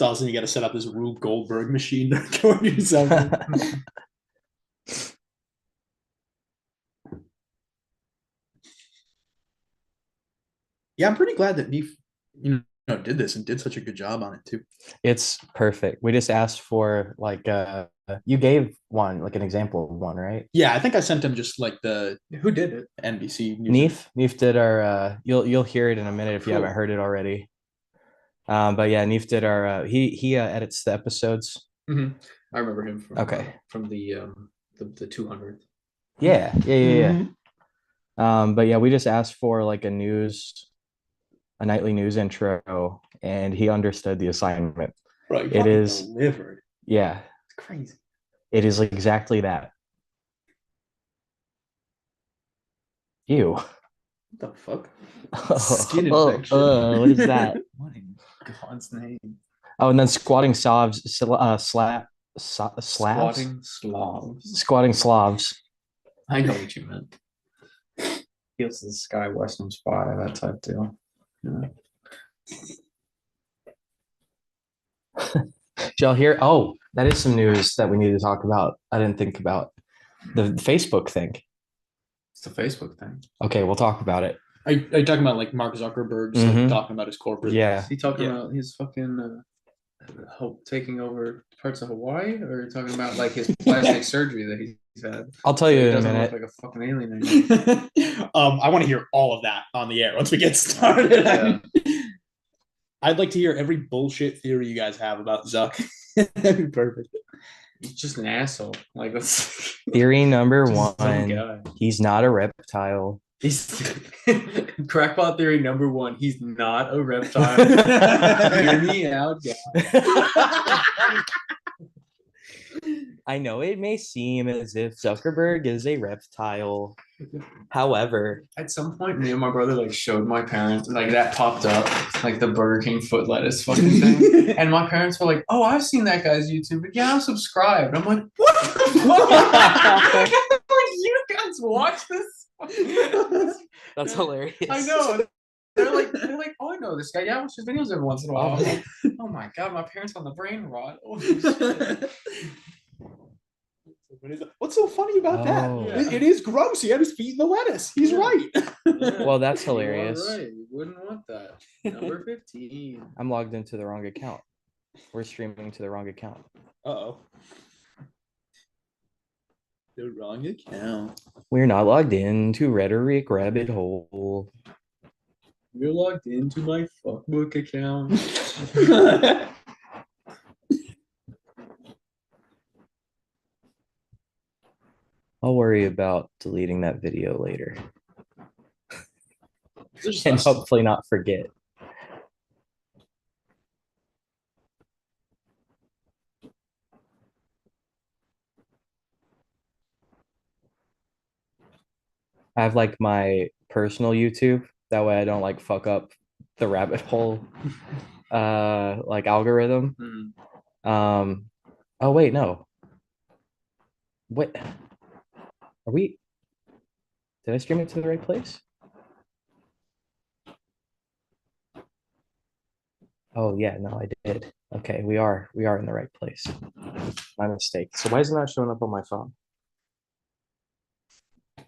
Dawson, you got to set up this Rube Goldberg machine to record yourself. Yeah, I'm pretty glad that Neef, did this and did such a good job on it too. It's perfect. We just asked for like you gave one, like an example of one, right? Yeah, I think I sent him just like the who did it NBC News. Neef did our you'll hear it in a minute if you Cool. haven't heard it already. But yeah, Neef did our he edits the episodes. Mm-hmm. I remember him from Okay. From the 200th. Yeah. But yeah, we just asked for like a nightly news intro, and he understood the assignment. Right, it is delivered. Yeah, It's crazy. it is exactly that. Ew. What the fuck? Skin infection. What is that? What in God's name? Oh, and then squatting Slavs, Squatting Slavs. I know what you meant. Heels to the sky, Western spy, that type deal. Yeah. Did y'all hear? Oh, that is some news that we need to talk about. I didn't think about the Facebook thing. It's the Facebook thing. Okay, we'll talk about it. Are you talking about like Mark Zuckerberg's like talking about his corporate? Yeah. Is he talking about his fucking taking over parts of Hawaii, or talking about like his plastic surgery that he's had? I'll tell you in a minute. Look like a fucking alien anymore. I want to hear all of that on the air once we get started. Yeah. I'd like to hear every bullshit theory you guys have about Zuck. That'd be perfect. He's just an asshole. Like that's theory number one. He's not a reptile. He's crackpot theory number one. He's not a reptile. Hear me out, guys. I know it may seem as if Zuckerberg is a reptile. However, at some point, me and my brother like showed my parents, like that popped up, like the Burger King foot lettuce fucking thing, and my parents were like, "Oh, I've seen that guy's YouTube, but yeah, I'm subscribed." I'm like, "What the fuck? You guys watch this?" That's hilarious. I know. They're like, "Oh, I know this guy. Yeah, I watch his videos every once in a while." I'm like, "Oh my god, my parents on the brain rot." Oh, shit. What's so funny about that? It is gross. He had his feet in the lettuce. He's right. Well, that's hilarious. Right. You wouldn't want that. Number 15. I'm logged into the wrong account. We're streaming to the wrong account. Uh-oh. The wrong account. We're not logged into Rhetoric Rabbit Hole. You're logged into my fuckbook account. I'll worry about deleting that video later. And hopefully not forget. I have like my personal YouTube. That way I don't like fuck up the rabbit hole like algorithm. Oh wait, no. What are we? Did I stream it to the right place? Oh yeah, no, I did. Okay, we are in the right place. My mistake. So why is it not showing up on my phone?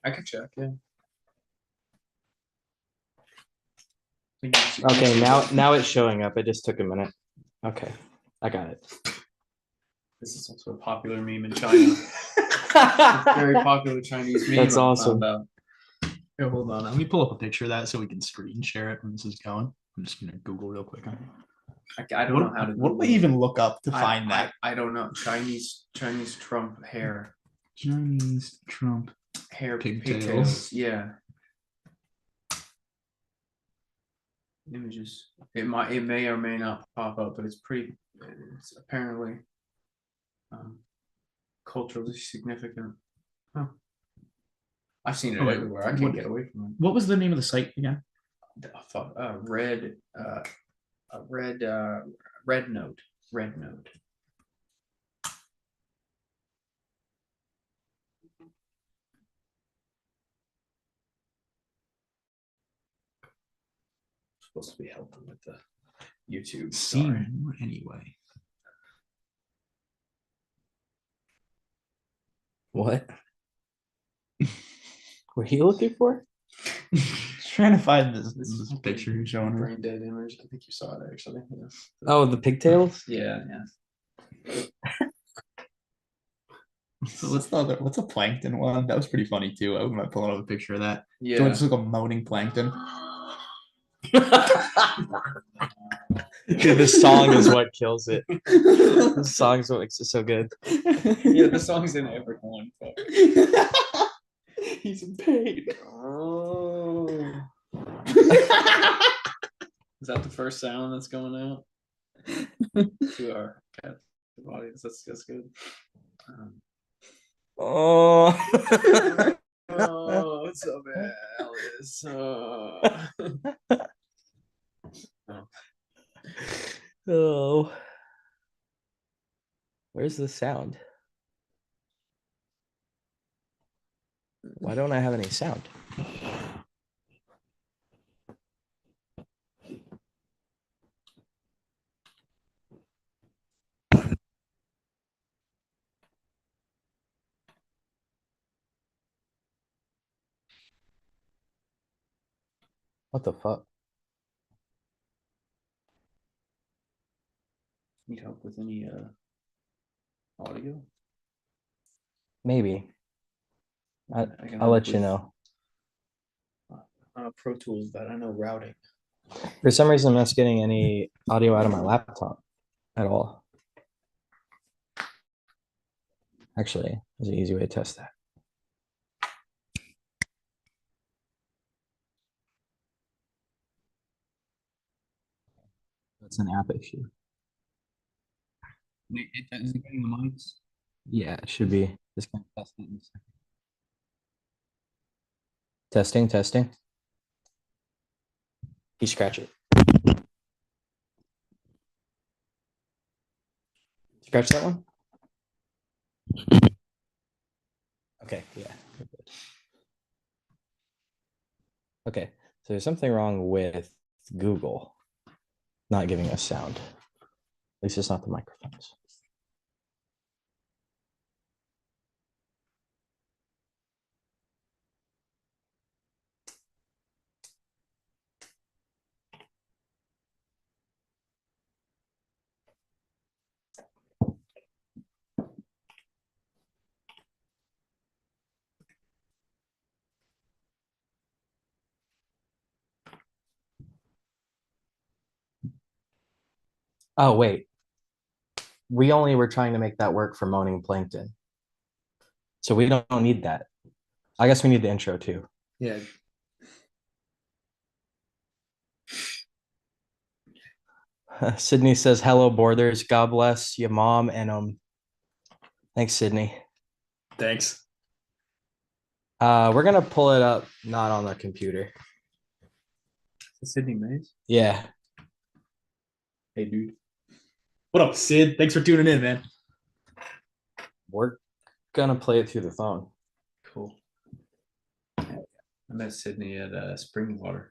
I can check, yeah. Okay, now it's showing up. It just took a minute. Okay, I got it. This is also a popular meme in China. Very popular Chinese meme. That's awesome. Here, hold on. Let me pull up a picture of that so we can screen share it when this is going. I'm just gonna Google real quick. I don't know how to. What do I even look up to find that? I don't know. Chinese Trump hair. Chinese Trump hair pigtails. Yeah. Images. It may or may not pop up, but it's apparently culturally significant. Huh. I've seen it everywhere. I can't get away from it. What was the name of the site again? I thought Red Note. Red Note. Supposed to be helping with the YouTube. See more anyway. What? What are you looking for? Trying to find this picture you're showing her. Brain dead image. I think you saw it actually. Yeah. Oh, the pigtails? Yeah. So what's a plankton one? That was pretty funny too. I might pull out a picture of that. Yeah. So it's like a moaning plankton. Dude, this song is what kills it. This song is what makes it so good. Yeah, the song's in every one. He's in pain. Oh. Is that the first sound that's going out to our captive audience? That's good. Oh. Oh, what's up, Alice? Oh. Where's the sound? Why don't I have any sound? What the fuck? Need help with any audio? Maybe. I can I'll help let you with, know. Pro Tools that I know routing. For some reason, I'm not getting any audio out of my laptop at all. Actually, there's an easy way to test that. That's an app issue. Is it getting the mics? Yeah, it should be. Just gonna test it in a second. Testing, testing. You scratch it. Scratch that one? Okay, yeah. Okay, so there's something wrong with Google not giving us sound. At least it's not the microphones. Oh, wait. We only were trying to make that work for moaning plankton. So we don't need that. I guess we need the intro too. Yeah. Sydney says, hello, Borders. God bless your mom and thanks, Sydney. Thanks. We're gonna pull it up, not on the computer. Sydney Mays. Yeah. Hey, dude. What up, Sid? Thanks for tuning in, man. We're gonna play it through the phone. Cool. I met Sydney at Springwater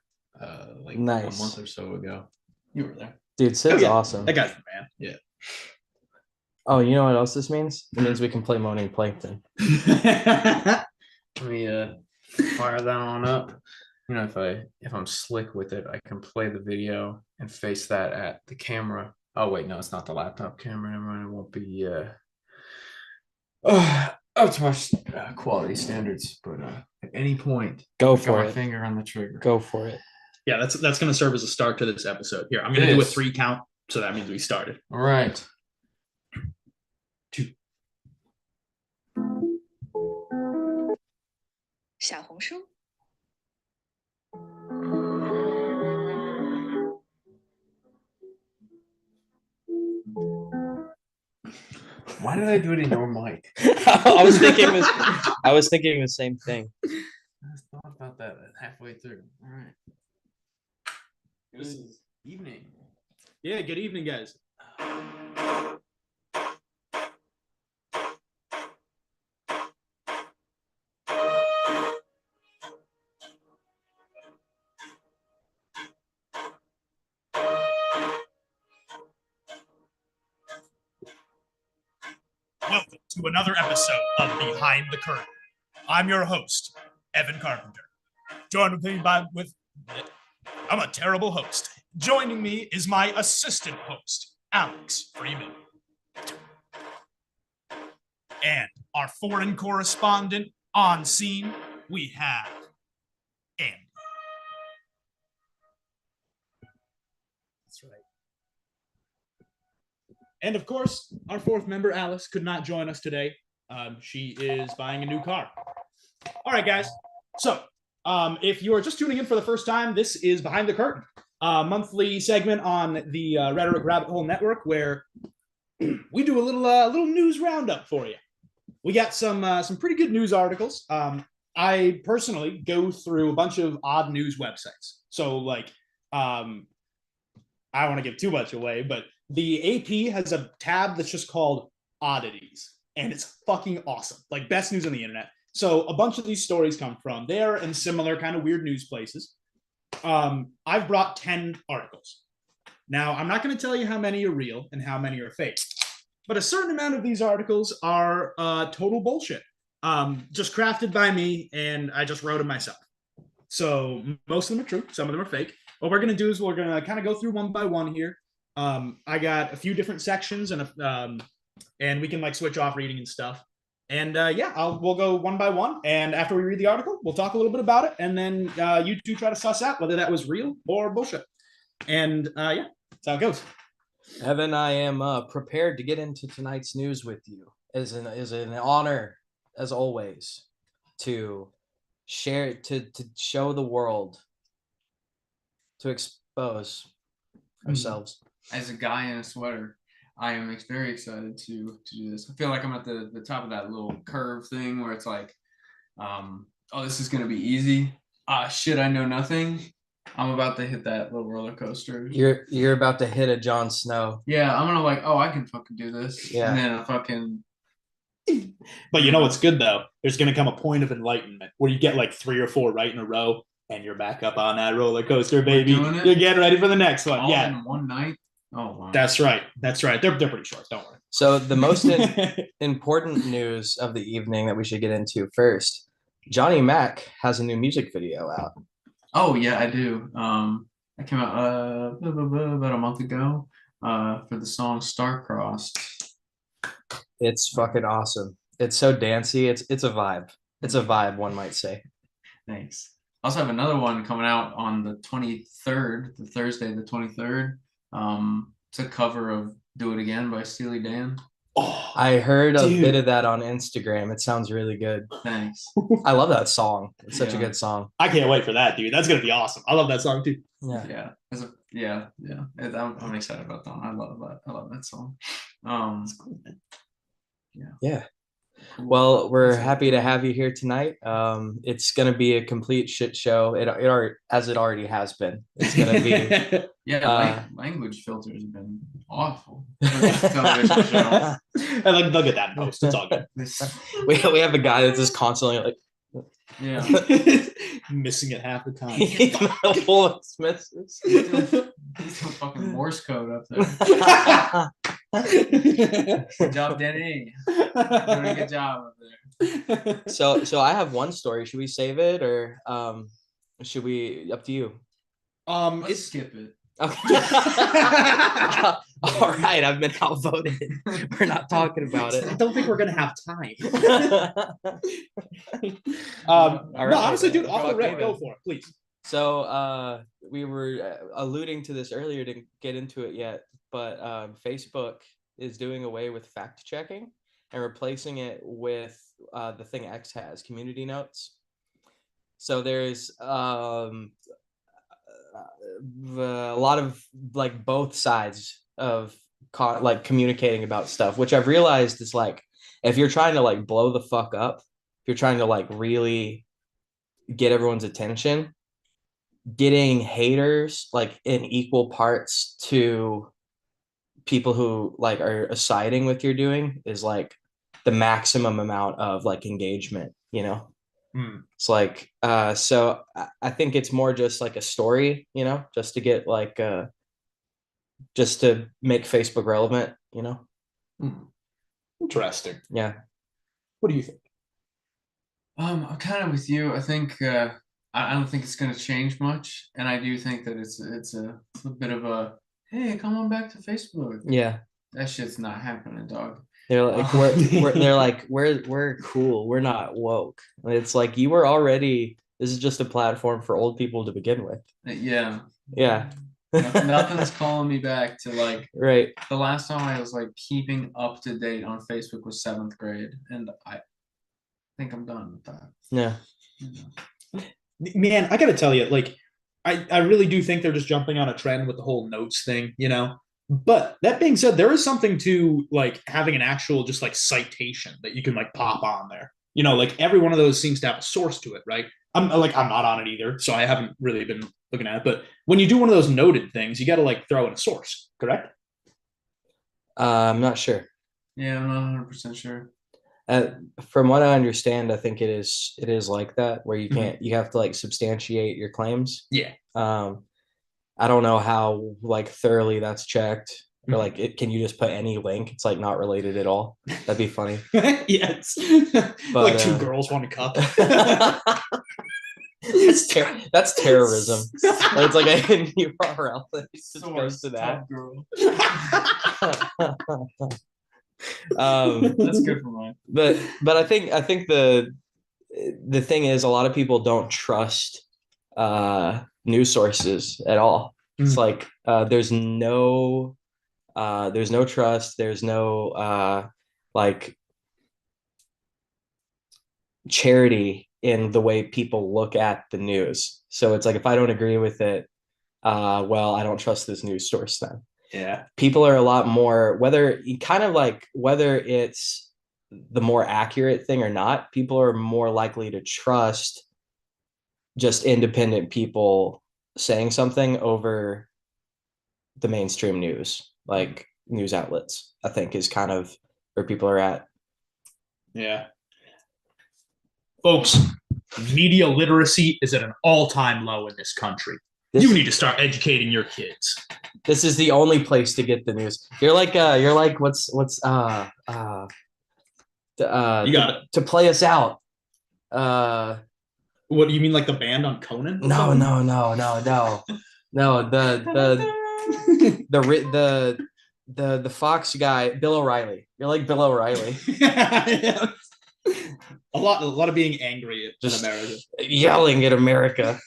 like Nice. a month or so ago. You were there. Dude, Sid's yeah. awesome. That guy's the man. Yeah. Oh, you know what else this means? It means we can play moaning plankton. Let me fire that on up. You know, if I'm slick with it, I can play the video and face that at the camera. Oh wait, no, it's not the laptop camera. Never mind. It won't be up to our quality standards. But at any point, Go I got for my it. finger on the trigger. Go for it. Yeah, that's going to serve as a start to this episode. Here, I'm going to do a 3 count, so that means we started. All right. 2. 小红书 Why did I do it in your mic? I was thinking the same thing. I thought about that halfway through. All right. This is evening. Yeah, good evening, guys. Welcome to another episode of Behind the Curtain. I'm your host, Evan Carpenter. Joined with me I'm a terrible host. Joining me is my assistant host, Alex Freeman. And our foreign correspondent on scene, we have Andy. That's right. And of course, our fourth member, Alice, could not join us today. She is buying a new car. All right, guys. So, if you are just tuning in for the first time, this is Behind the Curtain, a monthly segment on the Rhetoric Rabbit Hole Network, where we do a little news roundup for you. We got some pretty good news articles. I personally go through a bunch of odd news websites. So, like, I don't want to give too much away, but the AP has a tab that's just called Oddities, and it's fucking awesome. Like, best news on the internet. So a bunch of these stories come from there and similar kind of weird news places. I've brought 10 articles. Now, I'm not going to tell you how many are real and how many are fake, but a certain amount of these articles are total bullshit. Just crafted by me, and I just wrote them myself. So most of them are true. Some of them are fake. What we're going to do is we're going to kind of go through one by one here. I got a few different sections, and we can like switch off reading and stuff. And we'll go one by one. And after we read the article, we'll talk a little bit about it. And then you two try to suss out whether that was real or bullshit. And that's how it goes. Evan, I am prepared to get into tonight's news with you. Is an honor, as always, to share, to show the world, to expose ourselves. As a guy in a sweater, I am very excited to do this. I feel like I'm at the top of that little curve thing where it's like, oh, this is going to be easy. Shit, I know nothing. I'm about to hit that little roller coaster. You're about to hit a Jon Snow. Yeah, I'm gonna like, oh, I can fucking do this. Yeah. And then I fucking. But you know what's good though? There's gonna come a point of enlightenment where you get like 3 or 4 right in a row, and you're back up on that roller coaster, baby. You're getting ready for the next one. All in one night. Oh wow. That's right. That's right. They're pretty short. Don't worry. So the most important news of the evening that we should get into first, Johnny Macc has a new music video out. Oh yeah, I do. I came out about a month ago for the song Star-Crossed. It's fucking awesome. It's so dancey. It's a vibe. It's a vibe, one might say. Thanks. I also have another one coming out on the 23rd, the Thursday, the 23rd. It's a cover of Do It Again by Steely Dan. Oh, I heard a bit of that on Instagram. It sounds really good. Thanks. I love that song. It's such a good song. I can't wait for that, dude. That's gonna be awesome. I love that song too. Yeah. I'm excited about that one. I love that song. That's cool, man. Yeah. Well, we're happy to have you here tonight. It's gonna be a complete shit show. It already has been. It's gonna be language filters have been awful. Television show. And like they'll get that post. It's all good. we have a guy that's just constantly like missing it half the time. He's some fucking Morse code up there. Good job, Denny. Doing a good job up there. So I have one story. Should we save it or should we? Up to you. Let's skip it. Okay. All right, I've been outvoted. We're not talking about it. I don't think we're gonna have time. All right, no, honestly, dude, off the rip, go for it, please. So we were alluding to this earlier, didn't get into it yet, but Facebook is doing away with fact checking and replacing it with the thing X has, community notes. So there's a lot of like both sides of like communicating about stuff, which I've realized is like, if you're trying to like blow the fuck up, if you're trying to like really get everyone's attention, getting haters like in equal parts to people who like are siding with you're doing is like the maximum amount of like engagement, you know. It's like so I think it's more just like a story, you know, just to get like just to make Facebook relevant, you know. Interesting. Yeah. What do you think? I'm kind of with you. I think I don't think it's going to change much, and I do think that it's a bit of a hey, come on back to Facebook. Yeah. That shit's not happening, dog. They're like we're cool. We're not woke. It's like you were already. This is just a platform for old people to begin with. Yeah. Yeah. Nothing's calling me back to like Right. the last time I was like keeping up to date on Facebook was 7th grade, and I think I'm done with that. Yeah. Man, I gotta tell you, like, I really do think they're just jumping on a trend with the whole notes thing, you know. But that being said, there is something to like having an actual just like citation that you can like pop on there. You know, like every one of those seems to have a source to it, right? I'm not on it either, so I haven't really been looking at it. But when you do one of those noted things, you got to like throw in a source, correct? I'm not sure. Yeah, I'm not 100% sure. From what I understand, I think it is like that where you can't you have to like substantiate your claims. Yeah. I don't know how like thoroughly that's checked. Or like can you just put any link? It's like not related at all. That'd be funny. Yes. But, like two girls, one cup. That's terrorism. It's like a URL that just goes to that. Girl. That's good for mine. But I think the thing is a lot of people don't trust news sources at all. It's like there's no trust, there's no like charity in the way people look at the news. So it's like if I don't agree with it, well, I don't trust this news source then. Yeah. People are a lot more whether it's the more accurate thing or not, people are more likely to trust just independent people saying something over the mainstream news, like news outlets, I think is kind of where people are at. Yeah. Folks, media literacy is at an all-time low in this country. You need to start educating your kids. This is the only place to get the news. You're like what's you got it. To play us out. What do you mean, like the band on Conan? No. The Fox guy, Bill O'Reilly. You're like Bill O'Reilly. A lot of being angry at just America. Yelling at America.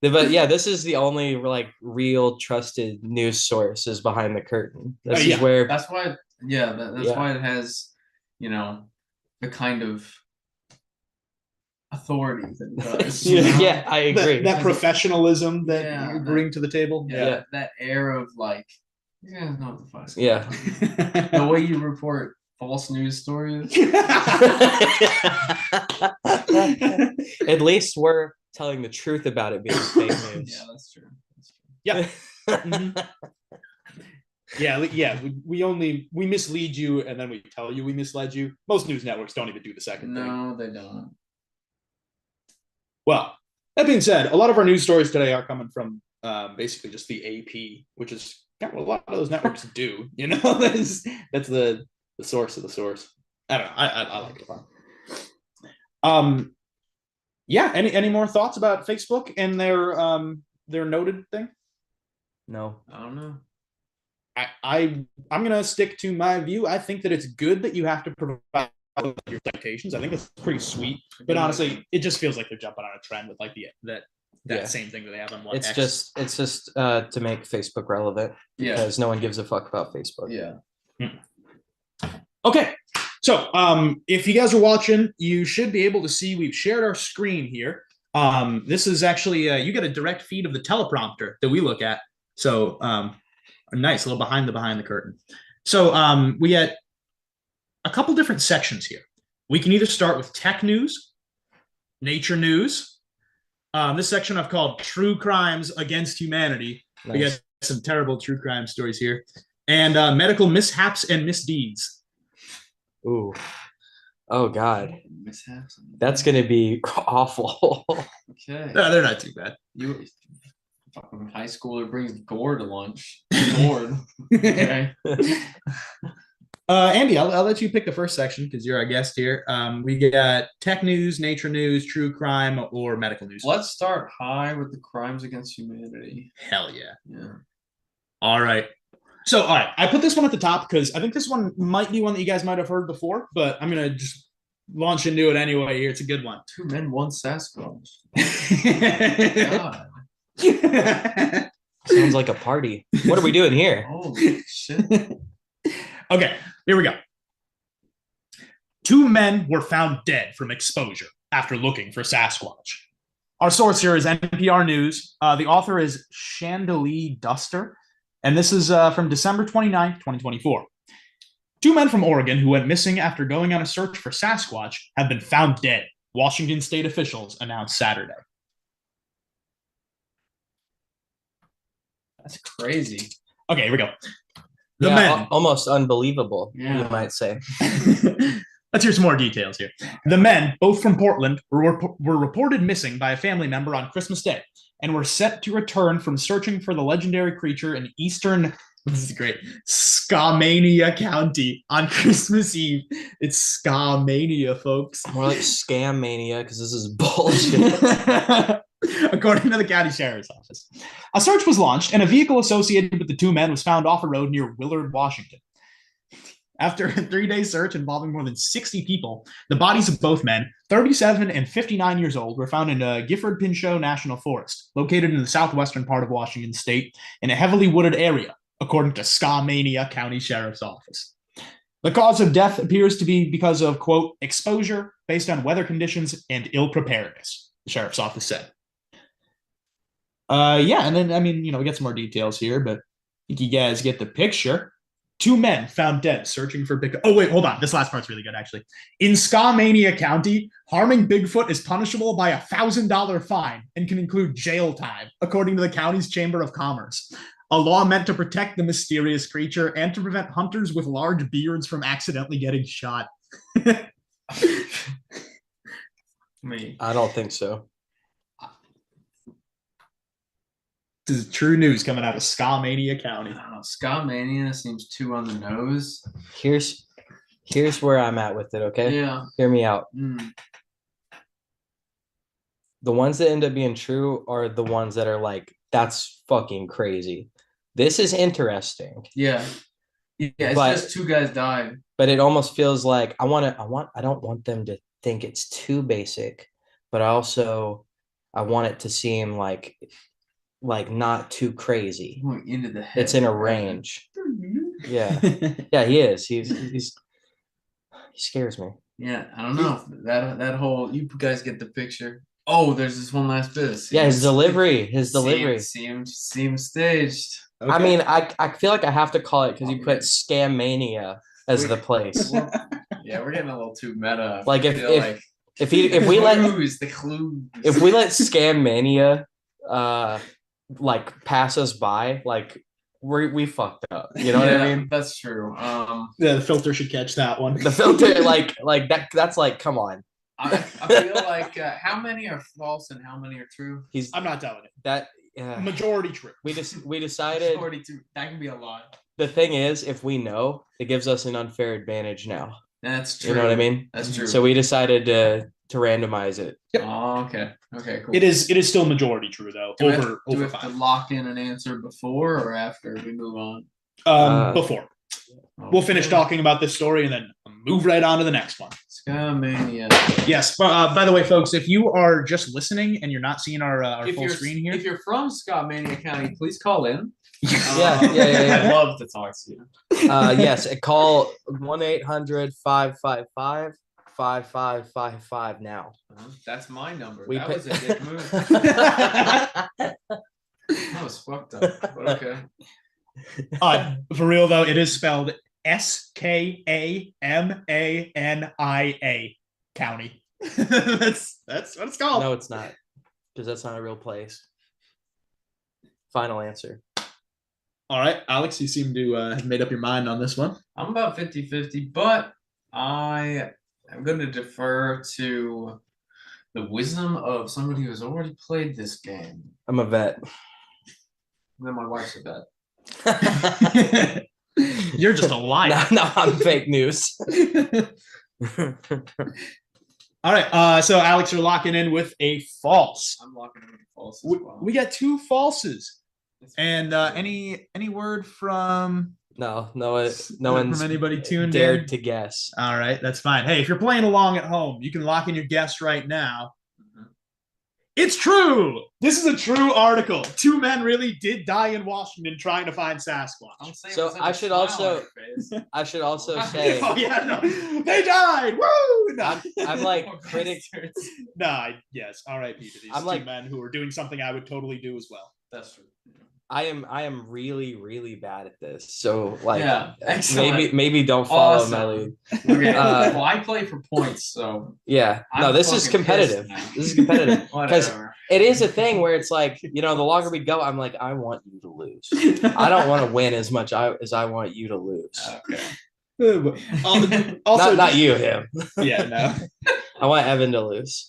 But yeah, this is the only like real trusted news source is Behind the Curtain. This is where that's why why it has, you know, the kind of authority that it does. Yeah, I agree. That professionalism that you bring to the table. Yeah, that air of like, you guys know what the fuck's going on. The way you report false news stories. At least we're telling the truth about it being fake news. Yeah, that's true. Yeah. We mislead you and then we tell you we misled you. Most news networks don't even do the second thing. No, they don't. Well, that being said, a lot of our news stories today are coming from basically just the AP, which is kind of what a lot of those networks do. You know, that's the source of the source. I don't know. I like it. Yeah. Any more thoughts about Facebook and their noted thing? No, I don't know. I'm gonna stick to my view. I think that it's good that you have to provide your citations. I think it's pretty sweet. But honestly, it just feels like they're jumping on a trend with like that same thing that they have on It's just to make Facebook relevant. Yeah. Because no one gives a fuck about Facebook. Yeah. Okay. So if you guys are watching, you should be able to see we've shared our screen here. This is actually you get a direct feed of the teleprompter that we look at. So a nice little behind the curtain. So we get a couple different sections here. We can either start with tech news, nature news. This section I've called True Crimes Against Humanity. Nice. We get some terrible true crime stories here. And medical mishaps and misdeeds. Ooh. Oh, God. Mishaps. That's going to be awful. Okay. No, they're not too bad. You fucking high schooler brings gore to lunch. Gourd. Okay. Andy, I'll let you pick the first section because you're our guest here. We got tech news, nature news, true crime, or medical news. Let's start high with the crimes against humanity. Hell yeah. Yeah. All right. So, all right, I put this one at the top because I think this one might be one that you guys might have heard before, but I'm going to just launch into it anyway here. It's a good one. 2 men, 1 Sasquatch. God. Sounds like a party. What are we doing here? Holy shit. Okay, here we go. 2 men were found dead from exposure after looking for Sasquatch. Our source here is NPR News. The author is Chandelier Duster, and this is from December 29th, 2024. 2 men from Oregon who went missing after going on a search for Sasquatch have been found dead, Washington state officials announced Saturday. That's crazy. Okay, here we go. The men. Almost unbelievable, Yeah. you might say. Let's hear some more details here. The men, both from Portland, were reported missing by a family member on Christmas Day and were set to return from searching for the legendary creature in eastern, this is great, Skamania County on Christmas Eve. It's Skamania, folks. More like scam mania because this is bullshit. According to the county sheriff's office. A search was launched, and a vehicle associated with the 2 men was found off a road near Willard, Washington. After a 3-day search involving more than 60 people, the bodies of both men, 37 and 59 years old, were found in Gifford-Pinchot National Forest, located in the southwestern part of Washington state, in a heavily wooded area, according to Skamania County Sheriff's Office. The cause of death appears to be because of, quote, exposure based on weather conditions and ill preparedness, the sheriff's office said. Yeah, and then, I mean, we get some more details here, but I think you guys get the picture. 2 men found dead searching for Bigfoot. Oh, wait, hold on. This last part's really good, actually. In Skamania County, harming Bigfoot is punishable by a $1,000 fine and can include jail time, according to the county's Chamber of Commerce. A law meant to protect the mysterious creature and to prevent hunters with large beards from accidentally getting shot. I don't think so. This is true news coming out of Skamania County. Skamania seems too on the nose. Here's where I'm at with it, okay? Yeah. Hear me out. Mm. The ones that end up being true are the ones that are like, that's fucking crazy. This is interesting. Yeah. Yeah, it's But- just 2 guys died. But it almost feels like I don't want them to think it's too basic, but I want it to seem like not too crazy. Going into the head. It's in a range. Yeah. Yeah, he is. He scares me. Yeah, I don't know. That whole, you guys get the picture. Oh, there's this one last bit. Yeah, his delivery. See him staged. Okay. I mean, I feel like I have to call it because you put Scam Mania as the place. Yeah, we're getting a little too meta. Like I feel if we let the clues. if we let Scam Mania like pass us by, like we fucked up. You know what I mean? That's true. Yeah, the filter should catch that one. The filter, like that's like, come on. I feel like how many are false and how many are true? I'm not telling you. That Majority true. we decided. 42. That can be a lot. The thing is, if we know, it gives us an unfair advantage now. That's true. You know what I mean? That's true. So we decided to randomize it. Yep. Oh, okay. Okay, cool. It is still majority true though. Do we over have to 5. lock in an answer before or after we move on? Before. We'll finish talking about this story and then move right on to the next one. Skamania. Yes. By the way, folks, if you are just listening and you're not seeing our If full you're screen here, if you're from Skamania County, please call in. Yeah. I'd love to talk to you. Yes, call 1-800-555-5555 now. That's my number. We That pay- was a dick move. That was fucked up. But okay. for real though, it is spelled Skamania County. that's what it's called. No, it's not, because that's not a real place. Final answer. All right, Alex, you seem to have made up your mind on this one. I'm about 50-50, but I am going to defer to the wisdom of somebody who has already played this game. I'm a vet. And then my wife's a vet. You're just a liar. No, I'm fake news. All right. So Alex, you're locking in with a false. I'm locking in with false as well. We got 2 falses. And any word from No one's from anybody tuned dared in to guess. All right, that's fine. Hey, if you're playing along at home, you can lock in your guess right now. It's true. This is a true article. 2 men really did die in Washington trying to find Sasquatch. So I should also say, Oh yeah, no, they died. Woo! No. I'm like critic. Nah, yes. R.I.P. to these I'm 2 like- men who are doing something I would totally do as well. That's true. I am really, really bad at this. So like, Yeah, excellent. maybe don't follow Awesome. my lead. Okay. Uh, Well, I play for points, so Yeah, no, I'm this is fucking competitive. pissed now. This is competitive because whatever. it is a thing where it's like, you know, the longer we go, I'm like, I want you to lose. I don't want to win as much as I want you to lose. Okay. Also, Not you, him. Yeah, no. I want Evan to lose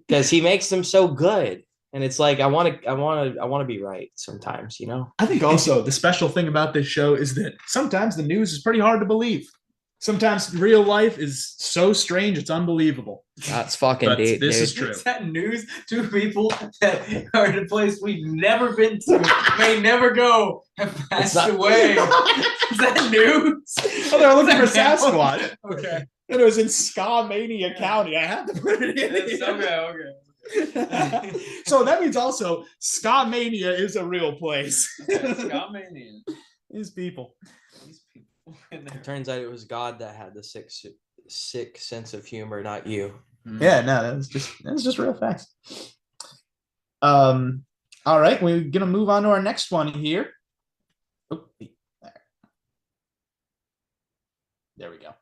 because he makes them so good, and it's like I want to be right sometimes, you know. I think also the special thing about this show is that sometimes the news is pretty hard to believe. Sometimes real life is so strange, it's unbelievable. That's fucking But deep. this dude. is true. Is that news to people that are in a place we've never been to, may never go, have passed not- away? Is that news? Oh, they're looking for Is that now? Sasquatch. Okay. And it was in Ska-Mania County. I had to put it in. It's okay. So that means also Ska-Mania is a real place. Scomanian. These people. These people in there. It turns out it was God that had the sick sense of humor, not you. Yeah, no, that's just real facts. All right, we're gonna move on to our next one here. Oh, there we go.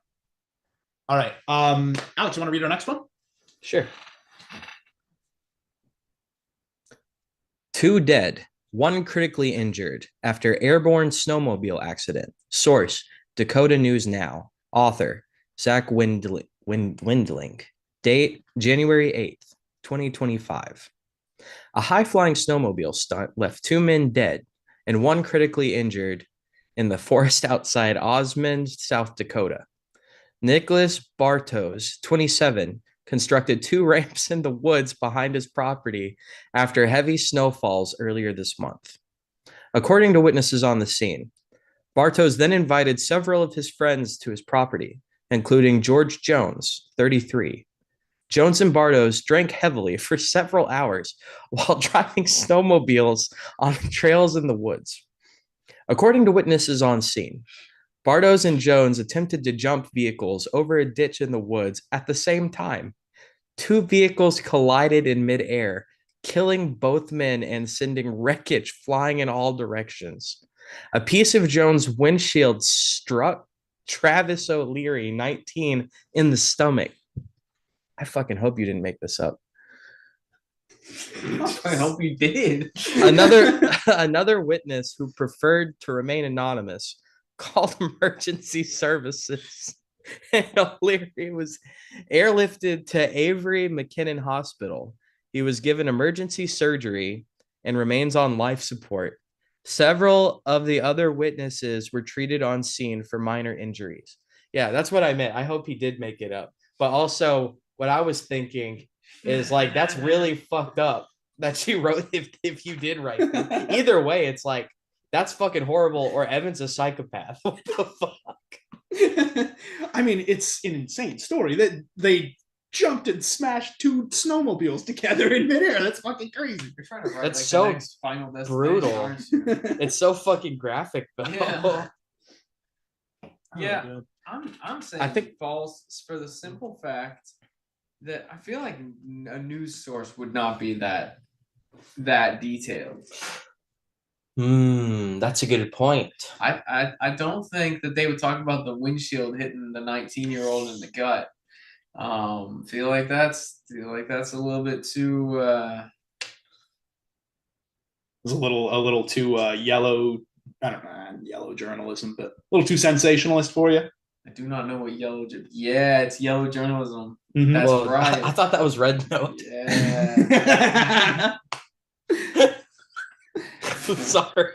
All right. Alex, you want to read our next one? Sure. 2 dead, 1 critically injured after airborne snowmobile accident. Source: Dakota News Now. Author: Zach Windling. Date: January 8th, 2025. A high-flying snowmobile stunt left 2 men dead and 1 critically injured in the forest outside Osmond, South Dakota. Nicholas Bartos, 27, constructed 2 ramps in the woods behind his property after heavy snowfalls earlier this month. According to witnesses on the scene, Bartos then invited several of his friends to his property, including George Jones, 33. Jones and Bartos drank heavily for several hours while driving snowmobiles on trails in the woods. According to witnesses on scene, Bartos and Jones attempted to jump vehicles over a ditch in the woods at the same time. 2 vehicles collided in midair, killing both men and sending wreckage flying in all directions. A piece of Jones' windshield struck Travis O'Leary, 19, in the stomach. I fucking hope you didn't make this up. I hope you did. Another witness who preferred to remain anonymous called emergency services, and O'Leary was airlifted to Avery McKinnon Hospital. He was given emergency surgery and remains on life support. Several of the other witnesses were treated on scene for minor injuries. Yeah, that's what I meant. I hope he did make it up. But also, what I was thinking is like, that's really fucked up that she wrote if you did write that. Either way, it's like, that's fucking horrible, or Evan's a psychopath. What the fuck? I mean, it's an insane story that they jumped and smashed 2 snowmobiles together in midair. That's fucking crazy. You're trying to write That's like so the next Final Destination, brutal. aren't you? It's so fucking graphic, though. Yeah. Yeah. Oh, I'm saying I think- false for the simple fact that I feel like a news source would not be that detailed. That's a good point. I don't think that they would talk about the windshield hitting the 19-year-old in the gut. Feel like that's a little bit too It's a little too yellow. I don't know, yellow journalism, but a little too sensationalist for you. I do not know what yeah, it's yellow journalism. Mhm. That's Well, right. I thought that was Red Note. Yeah. Sorry.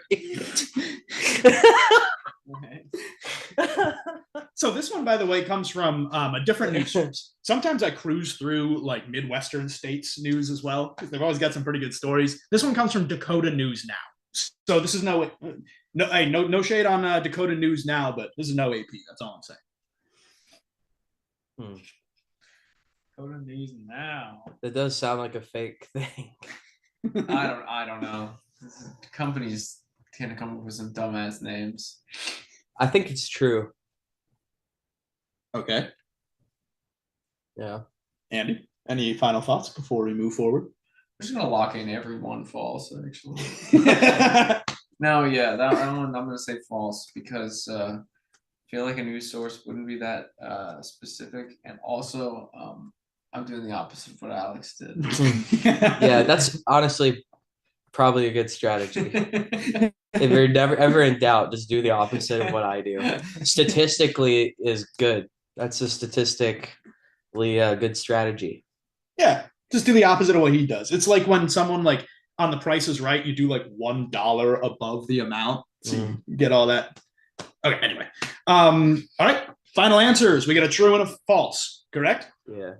So this one, by the way, comes from a different news source. Sometimes I cruise through like Midwestern states news as well because they've always got some pretty good stories. This one comes from Dakota News Now. So this is no shade on Dakota News Now, but this is no AP. That's all I'm saying. Dakota News Now. That does sound like a fake thing. I don't know. Companies tend to come up with some dumbass names. I think it's true. Okay. Yeah. Andy, any final thoughts before we move forward? I'm just gonna lock in everyone false, actually. No, yeah, that one I'm gonna say false because I feel like a news source wouldn't be that specific, and also I'm doing the opposite of what Alex did. Yeah, that's honestly probably a good strategy. If you're never ever in doubt, just do the opposite of what I do. Statistically is good. That's a statistically good strategy. Yeah, just do the opposite of what he does. It's like when someone like on The Price is Right, you do like $1 above the amount, so you get all that. Okay, anyway, all right. Final answers. We got a true and a false. Correct? Yeah.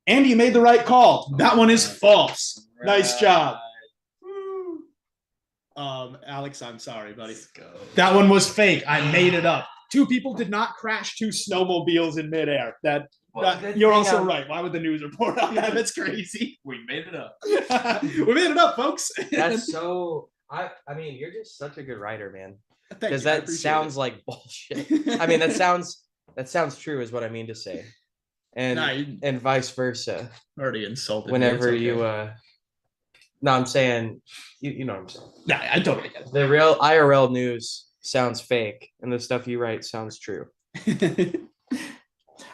Andy, you made the right call. That one is false. Nice job. Alex, I'm sorry, buddy. That one was fake. I made it up. Two people did not crash two snowmobiles in midair. You're also right. Why would the news report on that? That's crazy. We made it up. We made it up, folks. That's so. I mean, you're just such a good writer, man. Because I that appreciate sounds like bullshit. I mean, that sounds true, is what I mean to say, and and vice versa. Already insulted. Whenever you no, I'm saying you know what I'm saying. Nah, I totally get The real IRL news sounds fake, and the stuff you write sounds true. it.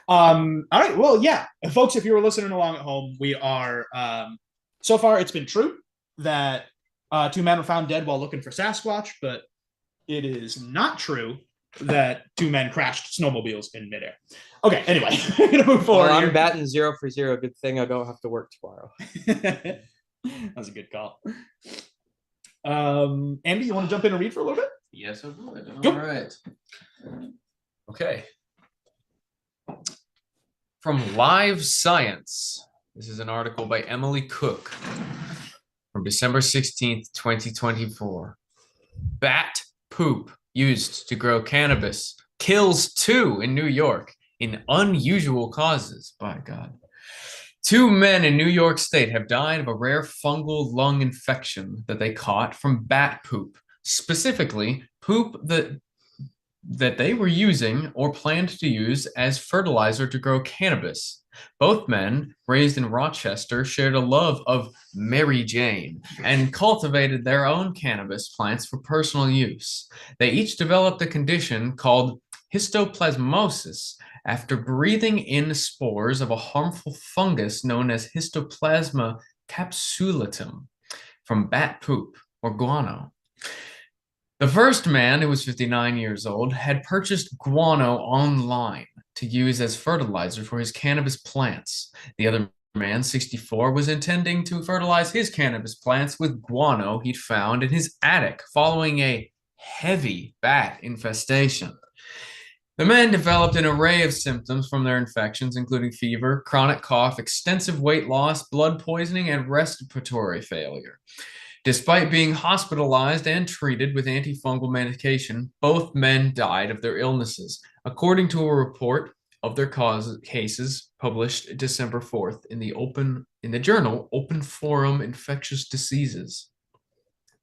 All right. Well, yeah, folks, if you were listening along at home, we are. So far, it's been true that two men were found dead while looking for Sasquatch, but it is not true that two men crashed snowmobiles in midair. Okay. Anyway, we're gonna move forward. Well, I'm batting 0 for 0. Good thing I don't have to work tomorrow. That was a good call. Andy, you want to jump in and read for a little bit? Yes, I would. Go. All right. Okay. From Live Science. This is an article by Emily Cook from December 16th, 2024. Bat poop used to grow cannabis kills 2 in New York in unusual causes. By God. 2 men in New York State have died of a rare fungal lung infection that they caught from bat poop, specifically poop that they were using or planned to use as fertilizer to grow cannabis. Both men, raised in Rochester, shared a love of Mary Jane and cultivated their own cannabis plants for personal use. They each developed a condition called histoplasmosis after breathing in spores of a harmful fungus known as Histoplasma capsulatum from bat poop or guano. The first man, who was 59 years old, had purchased guano online to use as fertilizer for his cannabis plants. The other man, 64, was intending to fertilize his cannabis plants with guano he'd found in his attic following a heavy bat infestation. The men developed an array of symptoms from their infections, including fever, chronic cough, extensive weight loss, blood poisoning, and respiratory failure. Despite being hospitalized and treated with antifungal medication, both men died of their illnesses, according to a report of their cases published December 4th in the journal Open Forum Infectious Diseases.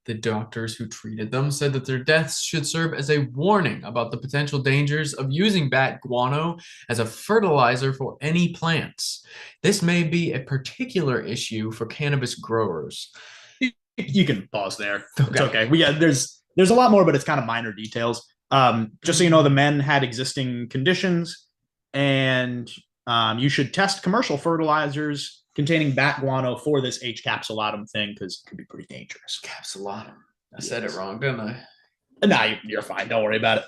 The doctors who treated them said that their deaths should serve as a warning about the potential dangers of using bat guano as a fertilizer for any plants. This may be a particular issue for cannabis growers. You can pause there. Okay. It's okay. There's a lot more, but it's kind of minor details. Just so you know, the men had existing conditions, and you should test commercial fertilizers containing bat guano for this H. capsulatum thing because it could be pretty dangerous. Capsulatum. I said it wrong, didn't I? Nah, you're fine. Don't worry about it.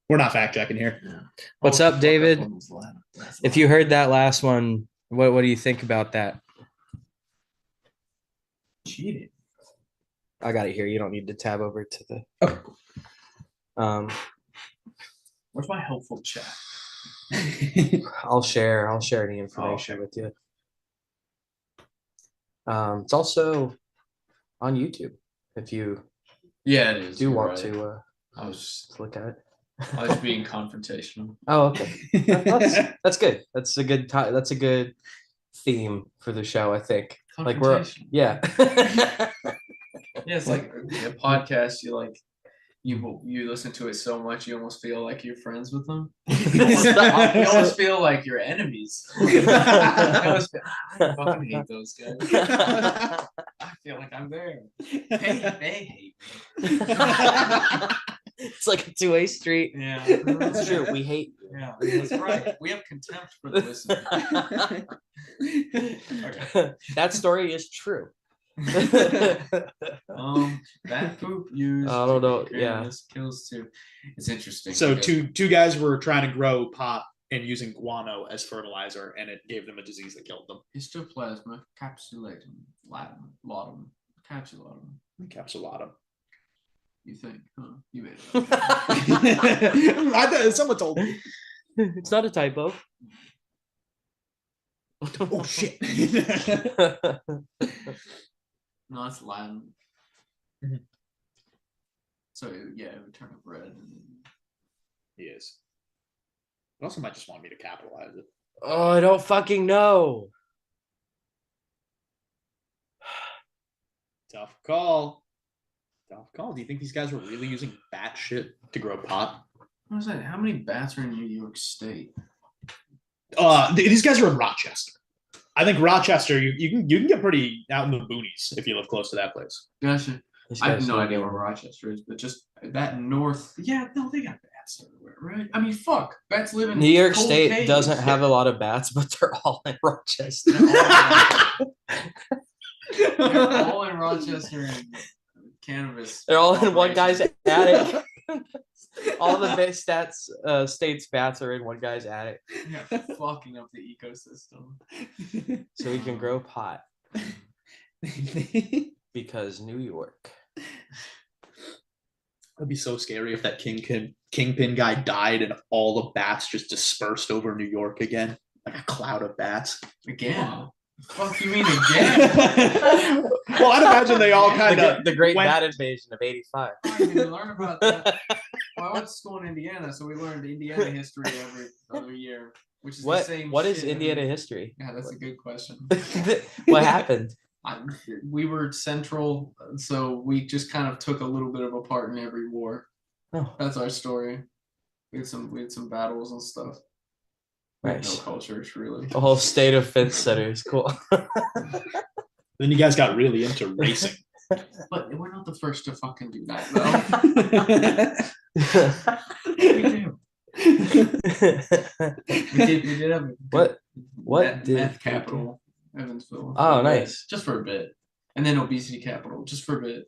We're not fact checking here. Yeah. What's up, David? If you heard that last one, what do you think about that? Cheated. I got it here. You don't need to tab over to the. Okay. Where's my helpful chat? I'll share the information with you. It's also on YouTube if you Yeah, it is. do You're want right. to I was look at it. I was being confrontational. Oh, okay. That's good. That's a good time. That's a good theme for the show, I think. Like Confrontational. yeah. Yeah, it's like a podcast. You listen to it so much, you almost feel like you're friends with them. You almost feel like you're enemies. I fucking hate those guys. I feel like I'm there. They hate me. It's like a two-way street. Yeah, It's true. We hate you. Yeah, that's right. We have contempt for the listener. That story is true. That poop used. I don't know. Yeah, this kills too. It's interesting. So two guys were trying to grow pot and using guano as fertilizer, and it gave them a disease that killed them. Histoplasma capsulatum, Latin, laudanum, capsulatum. Capsulatum. You think? Huh? You made it. I thought someone told me. it's not a typo. Oh shit. No, it's Latin. Mhm. So yeah, it would turn up red. He is. But also might just want me to capitalize it. Oh, I don't fucking know. Tough call. Tough call. Do you think these guys were really using bat shit to grow pot? What was that? How many bats are in New York State? These guys are in Rochester. I think Rochester, you can get pretty out in the boonies if you live close to that place. Gotcha. I have no idea where Rochester is, but just that north. Yeah, no, they got bats everywhere, right? I mean, fuck, bats live in New York cold State caves. doesn't have a lot of bats, but they're all in Rochester. They're all in Rochester and cannabis. They're all in one guy's operations. attic. All the big state's bats are in one guy's attic, Yeah, fucking up the ecosystem. so we can grow pot because New York. That'd be so scary if that kingpin guy died and all the bats just dispersed over New York again, like a cloud of bats. Again. Fuck you mean again? Well, I'd imagine they all kind of the Great Bat Invasion of '85. I didn't learn about that. Well, I went to school in Indiana, so we learned Indiana history every other year, which is the same. What is shit Indiana every- history? Yeah, that's a good question. What happened? We were central, so we just kind of took a little bit of a part in every war. Oh, That's our story. We had some battles and stuff. We had nice. no cultures really. The whole state of fence center is cool. Then you guys got really into racing. But we're not the first to fucking do that, though. we do. We did have What meth capital, Evansville. Oh, for a bit, nice. just for a bit, and then obesity capital, just for a bit.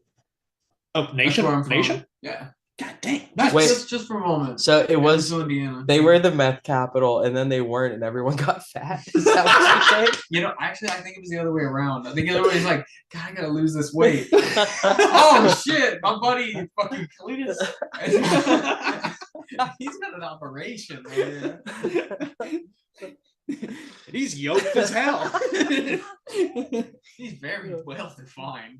Oh, That's where I'm from. nation. Yeah. God dang. Wait. Just for a moment. So it was. Evansville, Indiana. They were the meth capital, and then they weren't, and everyone got fat. Is that what you're saying? You know, actually, I think it was the other way around. I think the other way is like, God, I gotta lose this weight. Oh shit, my buddy fucking Cletus. He's got an operation, man. He's yoked as hell. He's very well defined.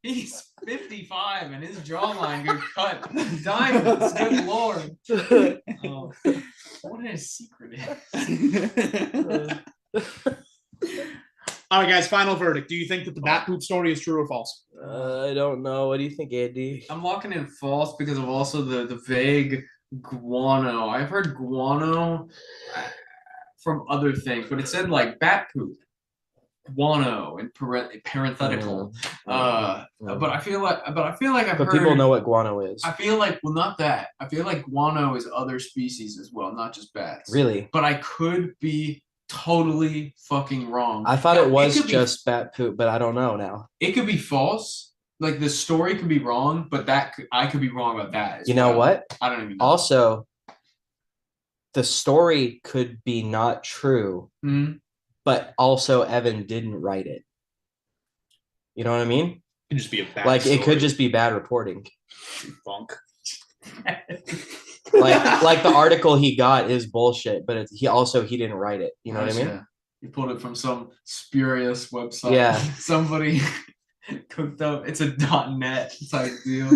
He's 55 and his jawline could cut diamonds. Good lord. Oh, what his secret is. All right, guys. Final verdict. Do you think that the bat poop story is true or false? I don't know. What do you think, Andy? I'm locking in false because of also the vague guano. I've heard guano from other things, but it said like bat poop, guano, and parenthetical. But I feel like I've heard. But people know what guano is. I feel like not that. I feel like guano is other species as well, not just bats. Really? But I could be totally fucking wrong. I thought Now, it was could be- just bat poop, but I don't know now. It could be false. Like the story could be wrong, but I could be wrong about that. As You know well. what? I don't even know. Also, the story could be not true, Mhm. but also Evan didn't write it. You know what I mean? It can just be a bad Like it story. could just be bad reporting. funk. Like the article he got is bullshit, but he didn't write it. You know what I mean? Yeah. He pulled it from some spurious website. Yeah. Somebody cooked up. It's a .net type deal.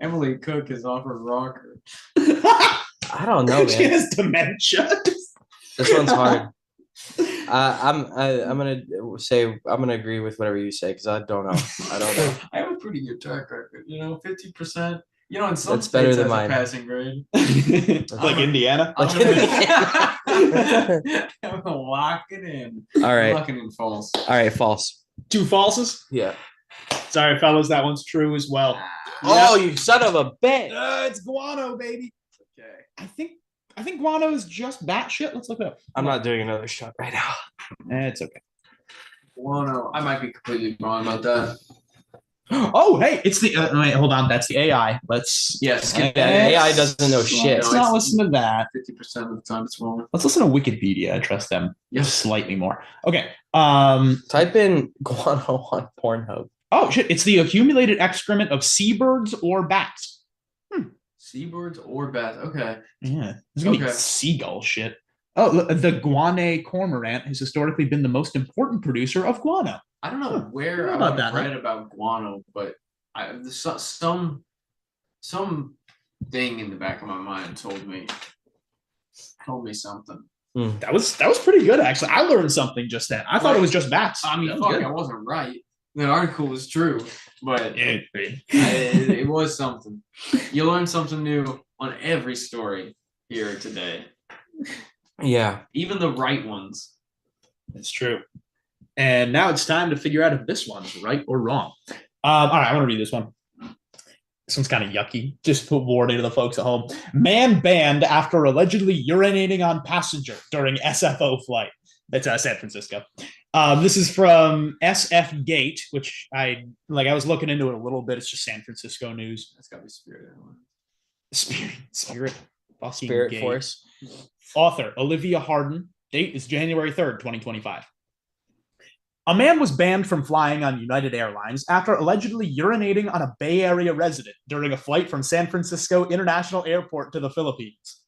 Emily Cook is off her rocker. I don't know, She man. has dementia. This one's hard. I'm gonna agree with whatever you say because I don't know. I don't know. I have a pretty good track record. 50%. In some That's better states than that's mine. a passing grade. Like Indiana. Like I'm gonna lock it in. All right. Locking in false. All right, false. 2 falses. Yeah. Sorry, fellas, that one's true as well. Oh, you son of a bitch! It's guano, baby. Okay. I think guano is just batshit. Let's look it up. I'm not doing another shot right now. It's okay. Guano. I might be completely wrong about that. Oh, hey, it's the wait, hold on. That's the AI. Let's Skip Yeah, that. AI doesn't know shit. Let's not listen to that. 50% of the time it's wrong. Let's listen to Wikipedia. I trust them Yes. slightly more. Okay. Type in guano on Pornhub. Oh shit! It's the accumulated excrement of seabirds or bats. Seabirds or bats. Okay. Yeah, there's gonna be Okay. seagull shit. Oh, look, the guanay cormorant has historically been the most important producer of guano. I don't know where How I about that, read about guano, but some thing in the back of my mind told me something. That was pretty good actually. I learned something just then. I thought it was just bats. I mean, That was fuck, good. I wasn't right. The article was true, but It- it was something. You learn something new on every story here today, Yeah. even the right ones. It's true. And now it's time to figure out if this one's right or wrong. All right, I want to read this one. This one's kind of yucky. Just put warning to the folks at home. Man banned after allegedly urinating on passenger during SFO flight. That's San Francisco. This is from SF Gate, which I was looking into it a little bit. It's just San Francisco news. That's gotta be Spirit Airlines. Spirit, fucking Spirit Gate. Force. Author Olivia Harden. Date is January 3rd, 2025. A man was banned from flying on United Airlines after allegedly urinating on a Bay Area resident during a flight from San Francisco International Airport to the Philippines.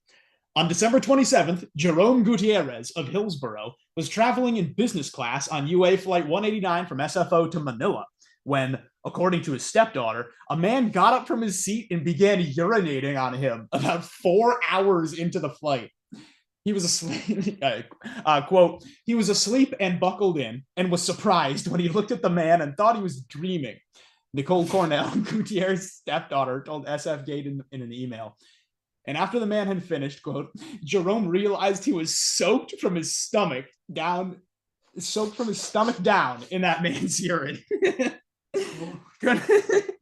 On December 27th, Jerome Gutierrez of Hillsborough was traveling in business class on UA Flight 189 from SFO to Manila when, according to his stepdaughter, a man got up from his seat and began urinating on him about 4 hours into the flight. He was asleep, quote, he was asleep and buckled in and was surprised when he looked at the man and thought he was dreaming. Nicole Cornell, Gutierrez's stepdaughter, told SF Gate in an email. And after the man had finished, quote, Jerome realized he was soaked from his stomach down in that man's urine.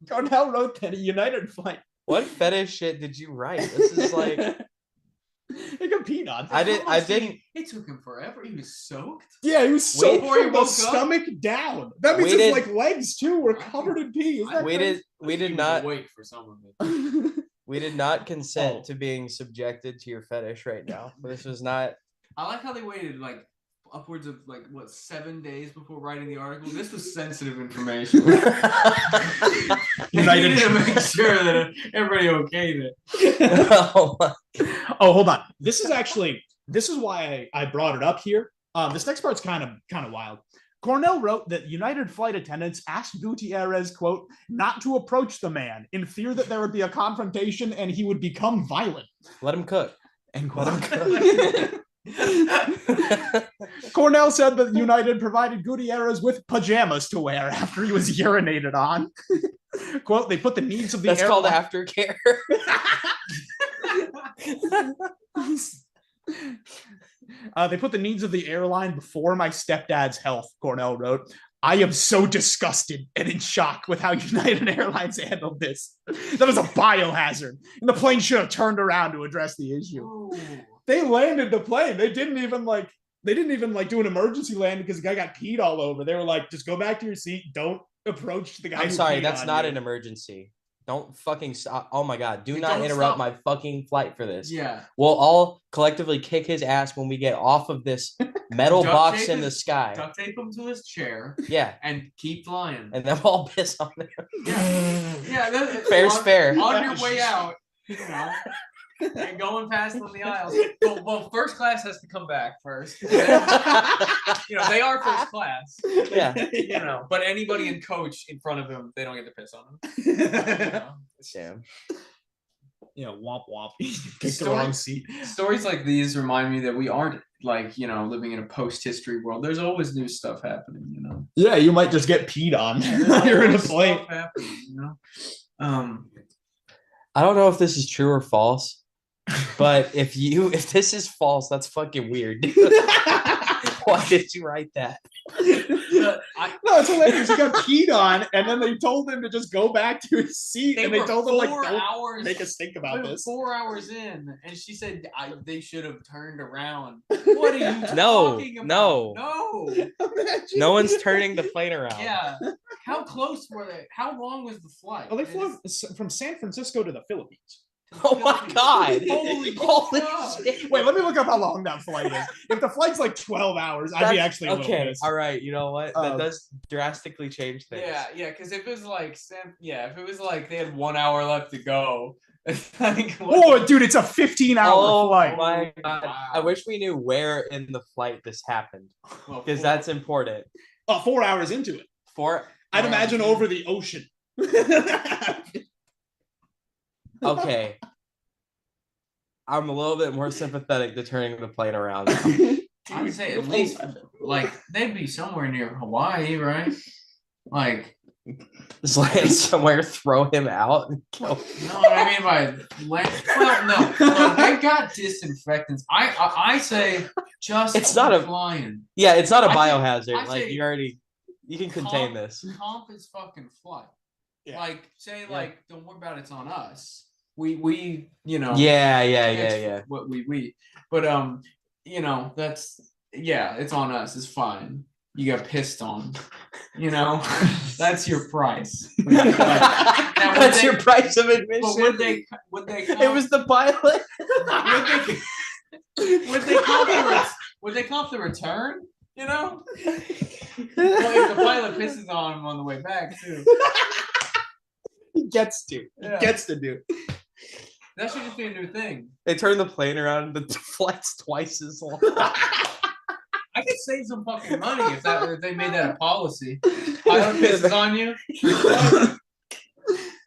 Cornell wrote that a United flight. What fetish shit did you write? This is like He got peed on. I didn't. It took him forever. He was soaked. Yeah, he was soaked Before he from the woke up? stomach down. That means his legs too were covered in pee. Isn't that We crazy? did He was not awake for some of it. we did not consent Oh. to being subjected to your fetish right now. This was not. I like how they waited like upwards of 7 days before writing the article. This was sensitive information. United- United to make sure that everybody okayed it. Oh my. Oh, hold on. This is why I brought it up here. This next part's kind of wild. Cornell wrote that United flight attendants asked Gutierrez, quote, not to approach the man in fear that there would be a confrontation and he would become violent. Let him cook. End Let quote. him cook. Cornell said that United provided Gutierrez with pajamas to wear after he was urinated on. Quote, they put the needs of the That's called airline- aftercare. They put the needs of the airline before my stepdad's health, Cornell wrote. I am so disgusted and in shock with how United Airlines handled this. That was a biohazard, and the plane should have turned around to address the issue. Ooh. They landed the plane. They didn't even do an emergency landing because the guy got peed all over. They were like, just go back to your seat. Don't approach the guy. I'm who sorry, peed that's on not you. an emergency. Don't fucking stop. Oh my god, do Hey, not don't interrupt stop. my fucking flight for this. Yeah. We'll all collectively kick his ass when we get off of this metal Duct box tape in the his- sky. Duct tape him to his chair Yeah, and keep flying. and then we'll all piss on him. Yeah. Yeah. Fair's on, fair. On your way out, you know, and going past them the aisles. Well, first class has to come back first. Then, you know, they are first class. Yeah. You know, but anybody in coach in front of him, they don't get to piss on him. You know? Damn. Yeah, womp womp. Picked the wrong seat. Stories like these remind me that we aren't like, you know, living in a post-history world. There's always new stuff happening, you know. Yeah, you might just get peed on. There's You're in a always plane. stuff happening, you know. I don't know if this is true or false, but if this is false, that's fucking weird. Why did you write that? No, it's hilarious. He got peed on, and then they told him to just go back to his seat, and they told him like, "Don't make us think about this." 4 hours in, and she said they should have turned around. What are you talking about? No. No one's turning the plane around. Yeah. How close were they? How long was the flight? Well, they flew from San Francisco to the Philippines. Oh my god! Holy shit! Wait, let me look up how long that flight is. If the flight's like 12 hours, I'd be actually a little pissed. All right, you know what? That does drastically change things. Yeah, because if it was like if it was like they had 1 hour left to go, it's like, oh, dude, it's a 15-hour flight. Oh my god! Wow. I wish we knew where in the flight this happened, because that's important. 4 hours into it. I'd imagine over the ocean. Okay. I'm a little bit more sympathetic to turning the plane around now. I would say at least like they'd be somewhere near Hawaii, right? Like Just land somewhere, throw him out, and kill. No, what I mean by well, no, they got disinfectants. I say just It's not flying. Yeah, it's not a I biohazard. say You can contain this. Comp is fucking flight. Yeah. Like say like don't worry about it, it's on us. We you know. Yeah. What we but you know that's it's on us. It's fine. You got pissed on. You know that's your price. That's your price of admission. But would they It was the pilot. would they comp the return? You know? Well, if the pilot pisses on him on the way back too. He gets to. Yeah. He gets to do. That should just be a new thing. They turn the plane around, the flight's twice as long. I could save some fucking money if they made that a policy. Pilot pisses on you.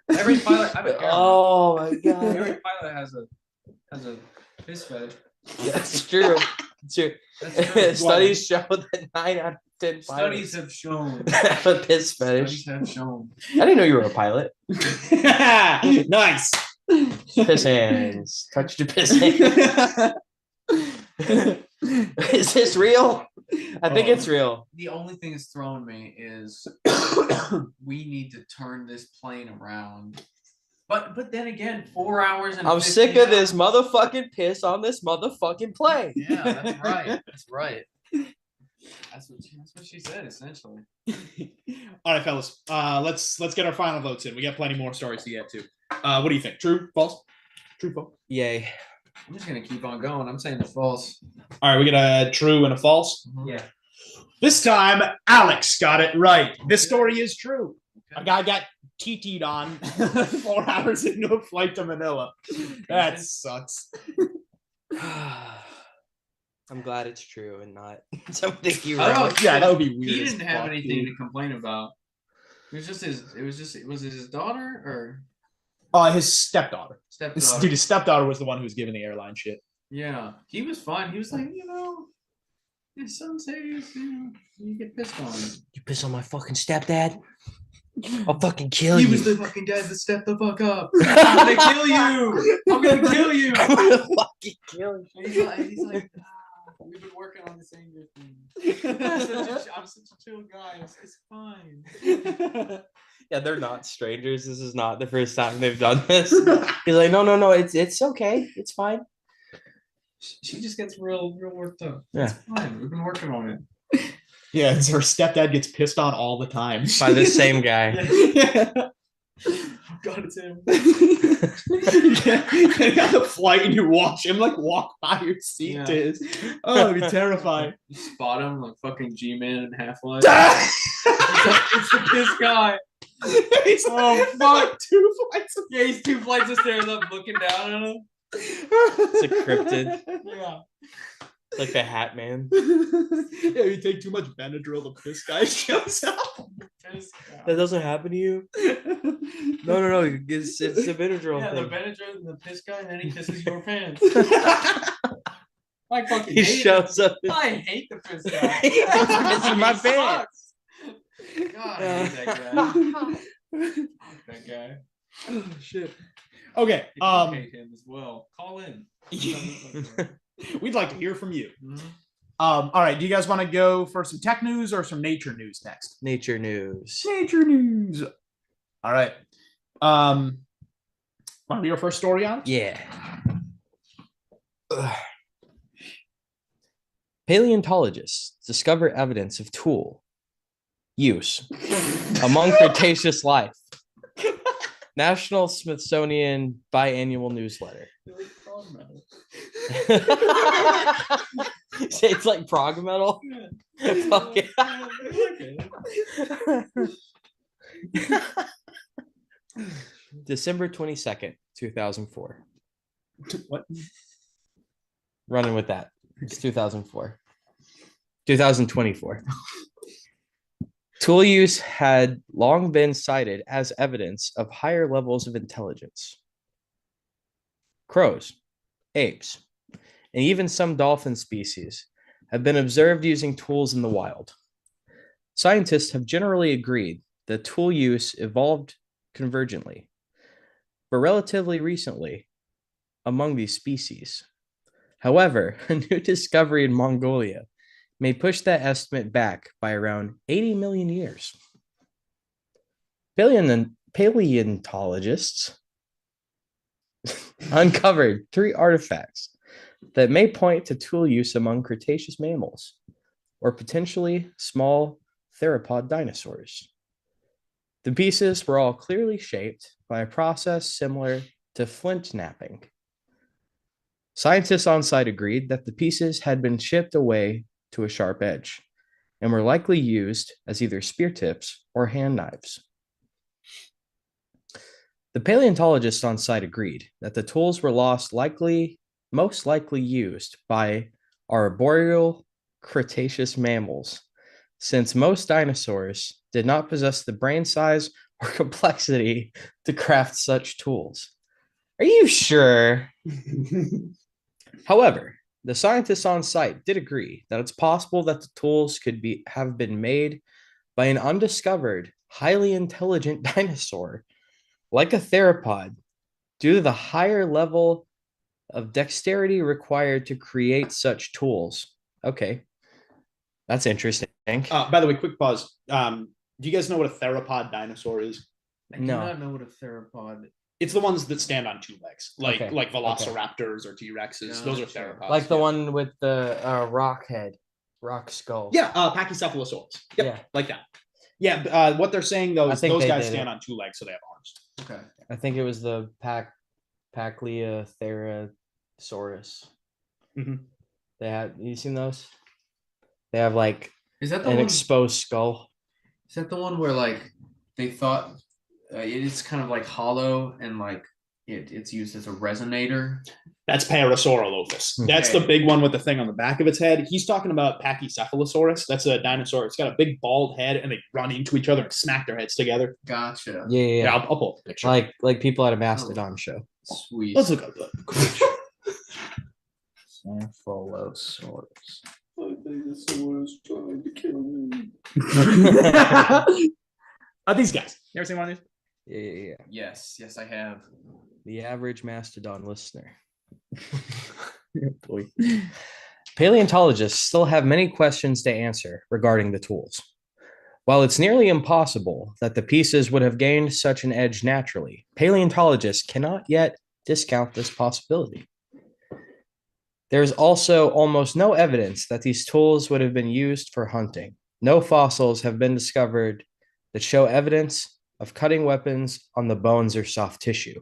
Every pilot. Oh my god. Every pilot has a piss fetish. That's true. It's true. That's true. Studies show that 9 out of 10 Studies pilots have shown. have a piss fetish. Studies have shown. I didn't know you were a pilot. Nice. Piss hands. Touch your piss hands. Is this real? I think it's real. The only thing that's throwing me is we need to turn this plane around. But then again, 4 hours and I'm sick of this motherfucking piss on this motherfucking plane. Yeah, that's right. That's right. That's what she said, essentially. All right, fellas. Let's get our final votes in. We got plenty more stories to get to. What do you think? True? False? True? False? Yay. I'm just gonna keep on going. I'm saying the false. All right, we got a true and a false. Yeah. This time, Alex got it right. This story is true. A guy got TT'd on 4 hours into a flight to Manila. That sucks. I'm glad it's true and not something you I don't wrote. know. Yeah, that would be weird. He as didn't have fuck, anything dude. to complain about. Was it his daughter or His stepdaughter. stepdaughter? Dude, his stepdaughter was the one who was giving the airline shit. Yeah, he was fine. He was like, his son says, you get pissed on. You piss on my fucking stepdad? I'll fucking kill He you. was the fucking dad that stepped the fuck up. I'm gonna kill you. I'm gonna kill you. I'm gonna fucking kill you. And he's like, we've been working on this anger thing. I'm such a chill guy. It's fine. Yeah, they're not strangers. This is not the first time they've done this. He's like, no, it's okay. It's fine. She just gets real worked up. Yeah. It's fine. We've been working on it. Yeah, and so her stepdad gets pissed on all the time. By the same guy. Oh God, it's him. Getting on the flight and you watch him like walk by your seat to his. Oh, that'd be terrifying. You spot him like fucking G-Man in Half-Life. It's this guy. Oh, fuck. 2 flights of Yeah, he's 2 flights of stairs up, looking down at him. It's a cryptid. Yeah. Like the Hat Man. Yeah, you take too much Benadryl, the piss guy shows up. That doesn't happen to you? No. It's the Benadryl Yeah, thing. the Benadryl and the piss guy, and then he kisses your pants. I fucking He hate shows up. it. I hate the piss guy. Kissing my He pants. sucks. God, I hate that guy. Fuck that guy. Oh, shit. Okay. If you hate him as well, call in. We'd like to hear from you. Mhm. All right. Do you guys want to go for some tech news or some nature news next? Nature news. Nature news. All right. Want to be your first story on? Yeah. Ugh. Paleontologists discover evidence of tool use among Cretaceous life. National Smithsonian biannual newsletter. It's like prog metal. Fuck yeah. December 22nd, 2004. What? Running with that. It's 2004. 2024. Tool use had long been cited as evidence of higher levels of intelligence. Crows, apes, and even some dolphin species have been observed using tools in the wild. Scientists have generally agreed that tool use evolved convergently, but relatively recently among these species. However, a new discovery in Mongolia may push that estimate back by around 80 million years. Paleontologists uncovered 3 artifacts that may point to tool use among Cretaceous mammals, or potentially small theropod dinosaurs. The pieces were all clearly shaped by a process similar to flint knapping. Scientists on site agreed that the pieces had been chipped away to a sharp edge and were likely used as either spear tips or hand knives. The paleontologists on site agreed that the tools were most likely used by arboreal Cretaceous mammals, since most dinosaurs did not possess the brain size or complexity to craft such tools. Are you sure? However, the scientists on site did agree that it's possible that the tools could have been made by an undiscovered, highly intelligent dinosaur, like a theropod, due to the higher level of dexterity required to create such tools. Okay, that's interesting. By the way, quick pause. Do you guys know what a theropod dinosaur is? I do not know what a theropod. It's the ones that stand on 2 legs, like Okay. Velociraptors or T-Rexes. Yeah, Those are sure. theropods. Like the one with the rock head, rock skull. Yeah, Pachycephalosaurus. Yep, Yeah. like that. Yeah, what they're saying though I is think those they guys did stand it. on 2 legs, so they have arms. Okay. I think it was the Pachycephalosaurus. Mhm. They had. You seen those? They have like Is that the an one? exposed skull. Is that the one where like they thought it's kind of like hollow and like it's used as a resonator? That's Parasaurolophus. Okay. That's the big one with the thing on the back of its head. He's talking about Pachycephalosaurus. That's a dinosaur. It's got a big bald head, and they run into each other and smack their heads together. Gotcha. Yeah. I'll pull up the picture. Like people at a Mastodon show. Sweet. Let's look up that. Cephalosaurus. These guys. You ever seen one of these? Yeah. Yes, I have. The average Mastodon listener. Boy. Paleontologists still have many questions to answer regarding the tools. While it's nearly impossible that the pieces would have gained such an edge naturally, paleontologists cannot yet discount this possibility. There is also almost no evidence that these tools would have been used for hunting. No fossils have been discovered that show evidence of cutting weapons on the bones or soft tissue.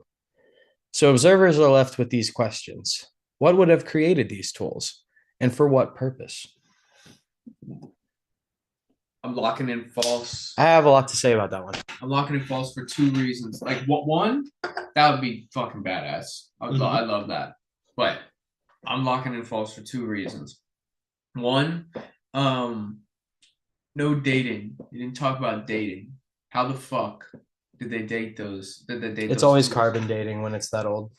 So observers are left with these questions. What would have created these tools, and for what purpose? I'm locking in false. I have a lot to say about that one. I'm locking in false for 2 reasons. Like, what one? That would be fucking badass. I love that. But I'm locking in false for 2 reasons. One, no dating. You didn't talk about dating. How the fuck did they date those? Did they date? It's those always fools? carbon dating when it's that old.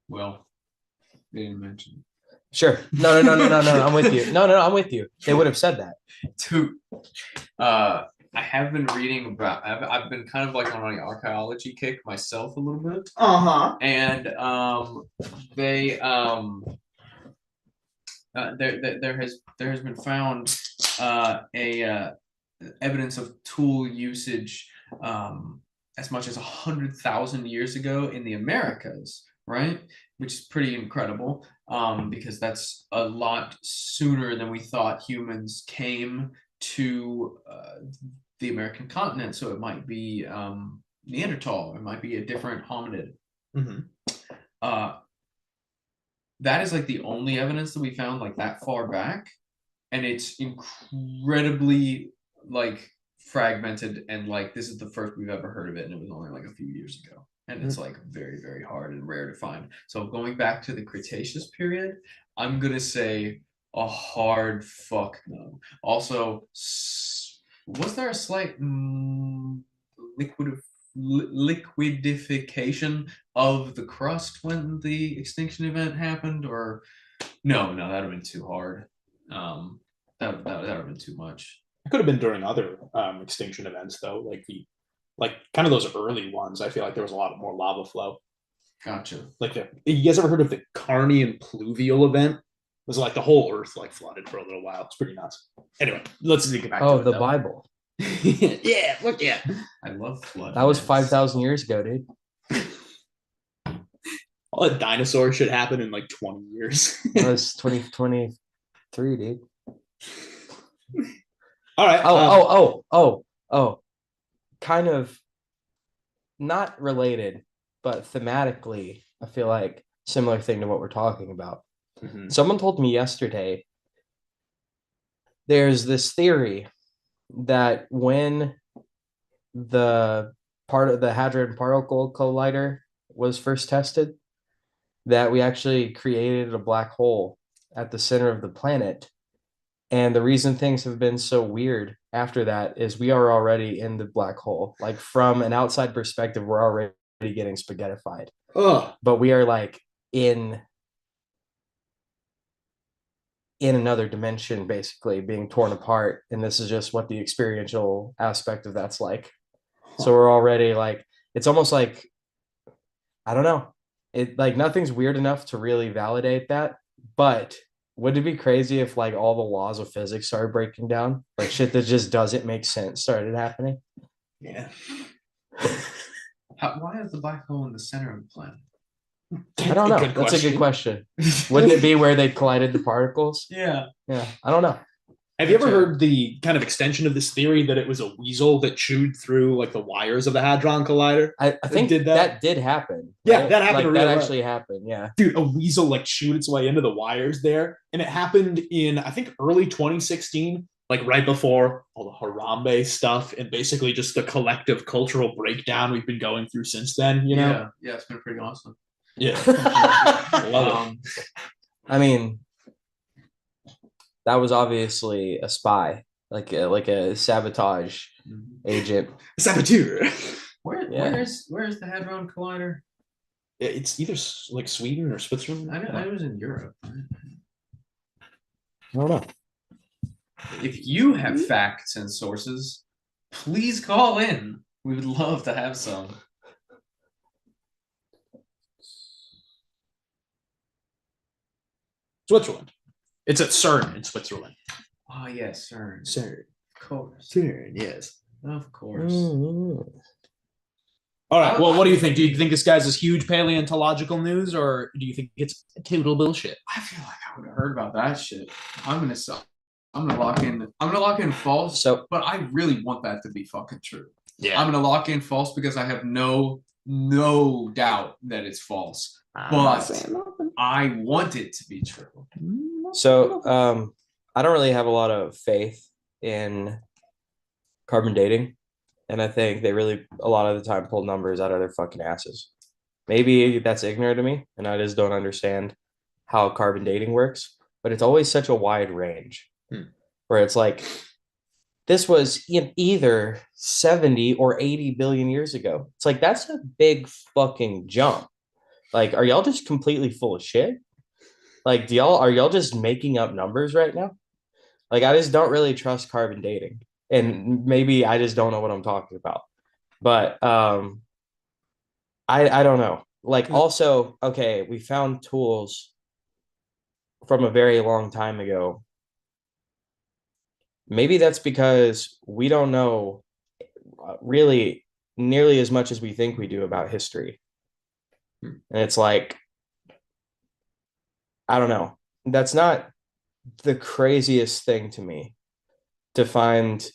Well, they didn't mention it. Sure. No. I'm with you. No. I'm with you. They would have said that. 2, I have been reading about. I've been kind of like on an archaeology kick myself a little bit. And there has been found evidence of tool usage as much as 100,000 years ago in the Americas, right? Which is pretty incredible because that's a lot sooner than we thought humans came to the American continent. So it might be Neanderthal, it might be a different hominid. That is like the only evidence that we found like that far back, and it's incredibly like fragmented, and like this is the first we've ever heard of it, and it was only like a few years ago, and it's like very, very hard and rare to find. So going back to the Cretaceous period, I'm gonna say a hard fuck no. Also, was there a slight liquidification of the crust when the extinction event happened, or no, that'd have been too hard. That would have been too much. It could have been during other extinction events though, like kind of those early ones. I feel like there was a lot more lava flow. Gotcha. Like you guys ever heard of the Carnian pluvial event? It was like the whole earth like flooded for a little while. It's pretty nuts. Anyway, let's get back to it. The Bible. Yeah, look, yeah. I love flood. That was 5,000 years ago, dude. All that dinosaur should happen in like 20 years. That was 2023, dude. All right. Oh. Kind of not related, but thematically, I feel like similar thing to what we're talking about. Someone told me yesterday there's this theory that when the part of the Hadron Particle Collider was first tested, that we actually created a black hole at the center of the planet. And the reason things have been so weird after that is we are already in the black hole. Like from an outside perspective, we're already getting spaghettified. But we are like in another dimension, basically being torn apart. And this is just what the experiential aspect of that's like. So we're already like, it's almost like, I don't know. It like nothing's weird enough to really validate that. But would it be crazy if like all the laws of physics started breaking down? Like shit that just doesn't make sense started happening? Yeah. Why is the black hole in the center of the planet? I don't know. That's a good question. Wouldn't it be where they collided the particles? Yeah. I don't know. Have you ever heard the kind of extension of this theory that it was a weasel that chewed through like the wires of the Hadron Collider? I think that did happen. Yeah, right? that happened. Like, that actually happened. Yeah, dude, a weasel like chewed its way into the wires there, and it happened in I think early 2016, like right before all the Harambe stuff, and basically just the collective cultural breakdown we've been going through since then. You know? Yeah, it's been pretty awesome. Yeah, I love it. I mean, that was obviously a spy, like a sabotage agent. Saboteur. Where's the Hadron Collider? It's either like Sweden or Switzerland. I know it was in Europe. I don't know. If you have facts and sources, please call in. We would love to have some. Switzerland. It's at CERN in Switzerland. Oh yes, CERN. CERN. Of course. CERN, yes. Of course. All right. Well, what do you think? Do you think this guy's this huge paleontological news, or do you think it's total bullshit? I feel like I would have heard about that shit. I'm gonna lock in false. So, but I really want that to be fucking true. Yeah. I'm gonna lock in false because I have no doubt that it's false. But I want it to be true. So I don't really have a lot of faith in carbon dating, and I think they really a lot of the time pull numbers out of their fucking asses. Maybe that's ignorant to me, and I just don't understand how carbon dating works. But it's always such a wide range, where it's like this was either 70 or 80 billion years ago. It's like that's a big fucking jump. Like, are y'all just completely full of shit? Like, are y'all just making up numbers right now? Like, I just don't really trust carbon dating. And maybe I just don't know what I'm talking about. But I don't know. Like, also, okay, we found tools from a very long time ago. Maybe that's because we don't know really nearly as much as we think we do about history. And it's like, I don't know. That's not the craziest thing to me to find.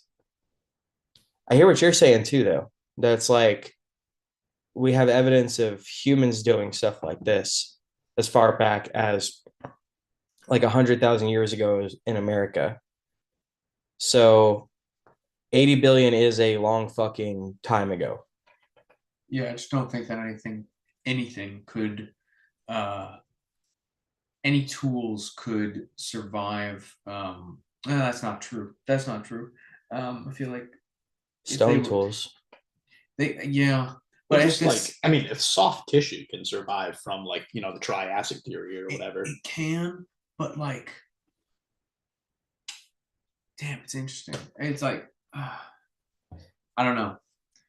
I hear what you're saying too, though. That's like we have evidence of humans doing stuff like this as far back as like 100,000 years ago in America. So 80 billion is a long fucking time ago. Yeah, I just don't think that anything could, any tools could survive. That's not true. That's not true. I feel like Stone tools. Yeah, But but just like, I mean, if soft tissue can survive from like, the Triassic period or whatever. it can, but like, damn, it's interesting. It's like, I don't know.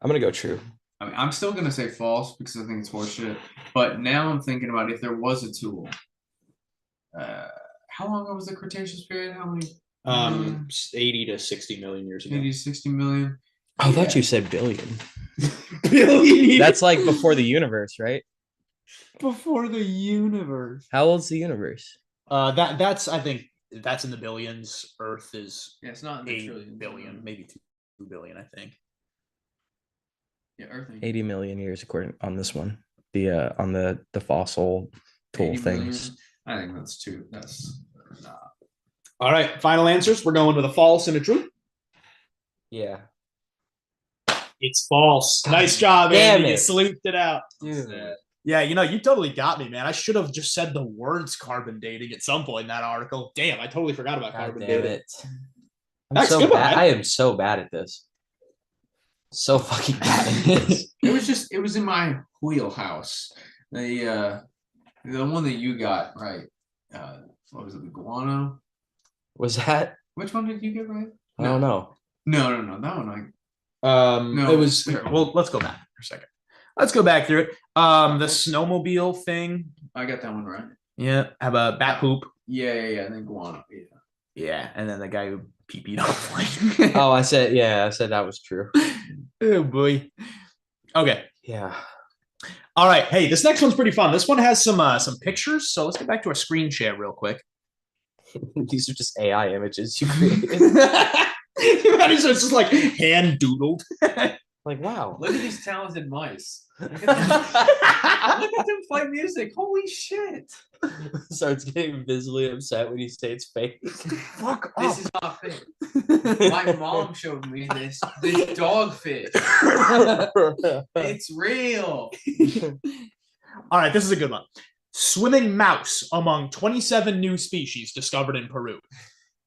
I'm gonna go true. I mean, I'm still gonna say false because I think it's horseshit. But now I'm thinking about if there was a tool. How long ago was the Cretaceous period? How many? 80 to 60 million years ago. 80 to 60 million. Oh, I thought you said billion. Billion. That's like before the universe, right? Before the universe. How old's the universe? That's I think that's in the billions. Earth is Yeah, it's not in the 8 trillions. billion, maybe 2 billion, I think. Yeah, Earth. 80 million years according on this one. The on the fossil tool 80 things. million. I think that's two. That's not. All right, final answers. We're going with a false and a true. Yeah. It's false. Nice job, Andy. You it. sleuthed it out. Dude. Yeah, you totally got me, man. I should have just said the words carbon dating at some point in that article. Damn, I totally forgot about carbon dating. I'm so good one, bad. man. I am so bad at this. So fucking bad at this. It was in my wheelhouse. The one that you got right. What was it? The guano. Was that? Which one did you get right? I don't know. No. That one It was well, let's go back for a second. Let's go back through it. The snowmobile thing. I got that one right. Yeah. Have a bat poop. Yeah. And then guano. Yeah. Yeah. And then the guy who pee-peed on the plane. Oh, I said that was true. Oh boy. Okay. Yeah. All right. Hey, this next one's pretty fun. This one has some pictures. So let's get back to our screen share real quick. These are just AI images you created. It's just like hand doodled. Like, wow. Look at these talented mice. Look at them play music. Holy shit. Starts getting visibly upset when you say it's fake. Fuck off. This is not fake. My mom showed me this dogfish. It's real. All right, this is a good one. Swimming mouse among 27 new species discovered in Peru.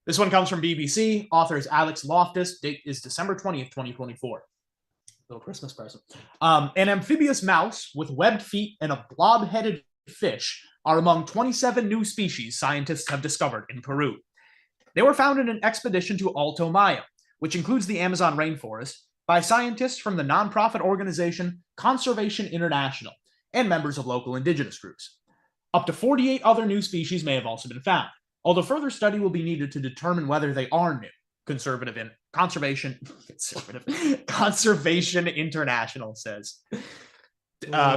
This one comes from BBC. Author is Alex Loftus. Date is December 20th, 2024. Little Christmas present. An amphibious mouse with webbed feet and a blob-headed fish are among 27 new species scientists have discovered in Peru. They were found in an expedition to Alto Maya, which includes the Amazon rainforest, by scientists from the nonprofit organization Conservation International and members of local indigenous groups. Up to 48 other new species may have also been found, although further study will be needed to determine whether they are new. Conservation International says,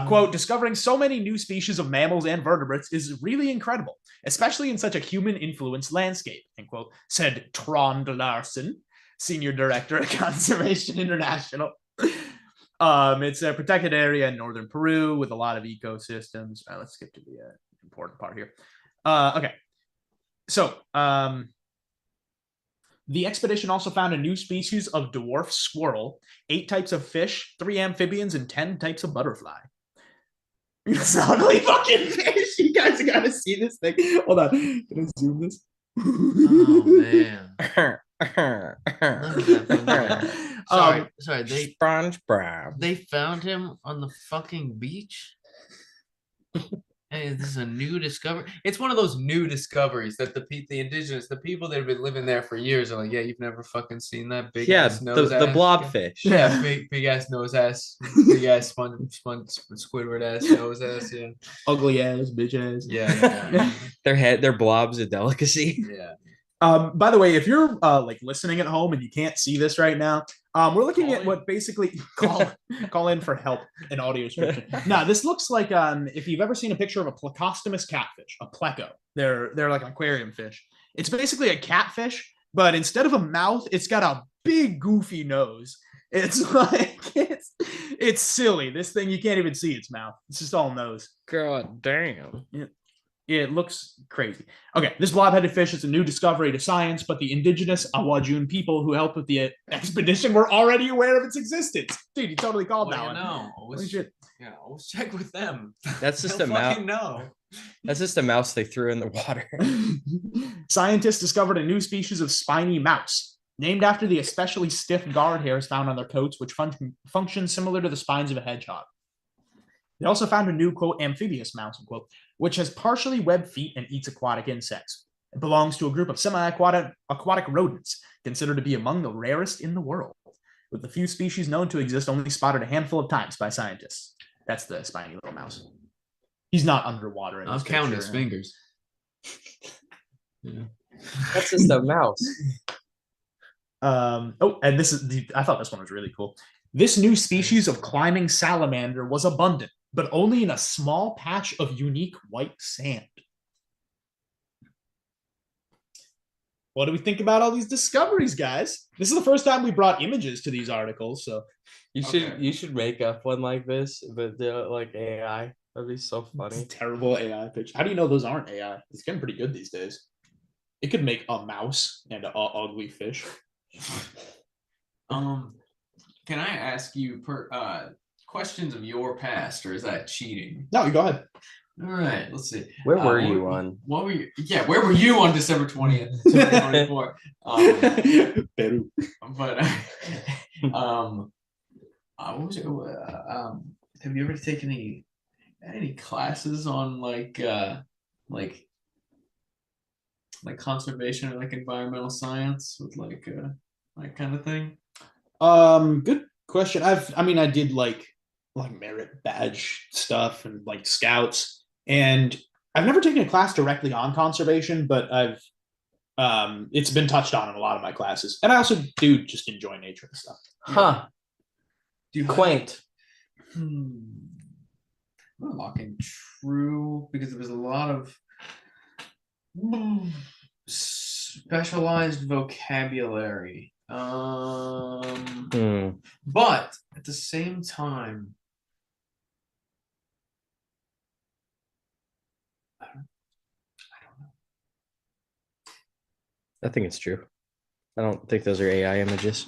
quote, discovering so many new species of mammals and vertebrates is really incredible, especially in such a human-influenced landscape, end quote, said Trond Larsen, senior director at Conservation International. It's a protected area in northern Peru with a lot of ecosystems. Let's skip to the important part here. Okay. So, The expedition also found a new species of dwarf squirrel, 8 types of fish, 3 amphibians, and 10 types of butterfly. It's an ugly fucking fish. You guys gotta see this thing. Hold on. Can I zoom this? Oh man. Look at that fucking- sorry, SpongeBob. they found him on the fucking beach. Hey, this is a new discovery. It's one of those new discoveries that the indigenous, the people that have been living there for years are like, yeah, you've never fucking seen that big ass nose the ass. blobfish. Yeah, big ass nose ass, big ass Squidward ass nose ass. Yeah, Ugly ass, bitch ass. yeah. Their blob's a delicacy. Yeah. By the way, if you're like listening at home and you can't see this right now, we're looking at what basically call in for help in audio description. Now, this looks like if you've ever seen a picture of a plecostomus catfish, a pleco. They're like an aquarium fish. It's basically a catfish, but instead of a mouth, it's got a big goofy nose. It's like it's silly. This thing you can't even see its mouth. It's just all nose. God damn. It looks crazy. Okay, this blob-headed fish is a new discovery to science, but the indigenous Awajun people who helped with the expedition were already aware of its existence. Dude, you totally called that one. No, Holy shit. yeah, always check with them. That's just They'll a mouse. fucking know. That's just a mouse they threw in the water. Scientists discovered a new species of spiny mouse, named after the especially stiff guard hairs found on their coats, which function similar to the spines of a hedgehog. They also found a new, quote, amphibious mouse, unquote, which has partially webbed feet and eats aquatic insects. It belongs to a group of semi-aquatic rodents, considered to be among the rarest in the world, with the few species known to exist only spotted a handful of times by scientists. That's the spiny little mouse. He's not underwater. I'll count his fingers. Yeah. That's just a mouse. And this is I thought this one was really cool. This new species of climbing salamander was abundant, but only in a small patch of unique white sand. What do we think about all these discoveries, guys? This is the first time we brought images to these articles, so You should make up one like this, but like AI. That'd be so funny. it's terrible AI picture. How do you know those aren't AI? It's getting pretty good these days. It could make a mouse and an ugly fish. Can I ask you questions of your past, or is that cheating? No, you go ahead. All right, let's see. Where were you on? What were you? Yeah, where were you on December 20th, 2024? Peru. But what was it? Have you ever taken any classes on like conservation or like environmental science with like that kind of thing? Good question. I did like merit badge stuff and like scouts, and I've never taken a class directly on conservation, but I've it's been touched on in a lot of my classes, and I also do just enjoy nature and stuff. Huh. Quaint. I'm locking true because there was a lot of specialized vocabulary. But at the same time, I don't know. I think it's true. I don't think those are AI images.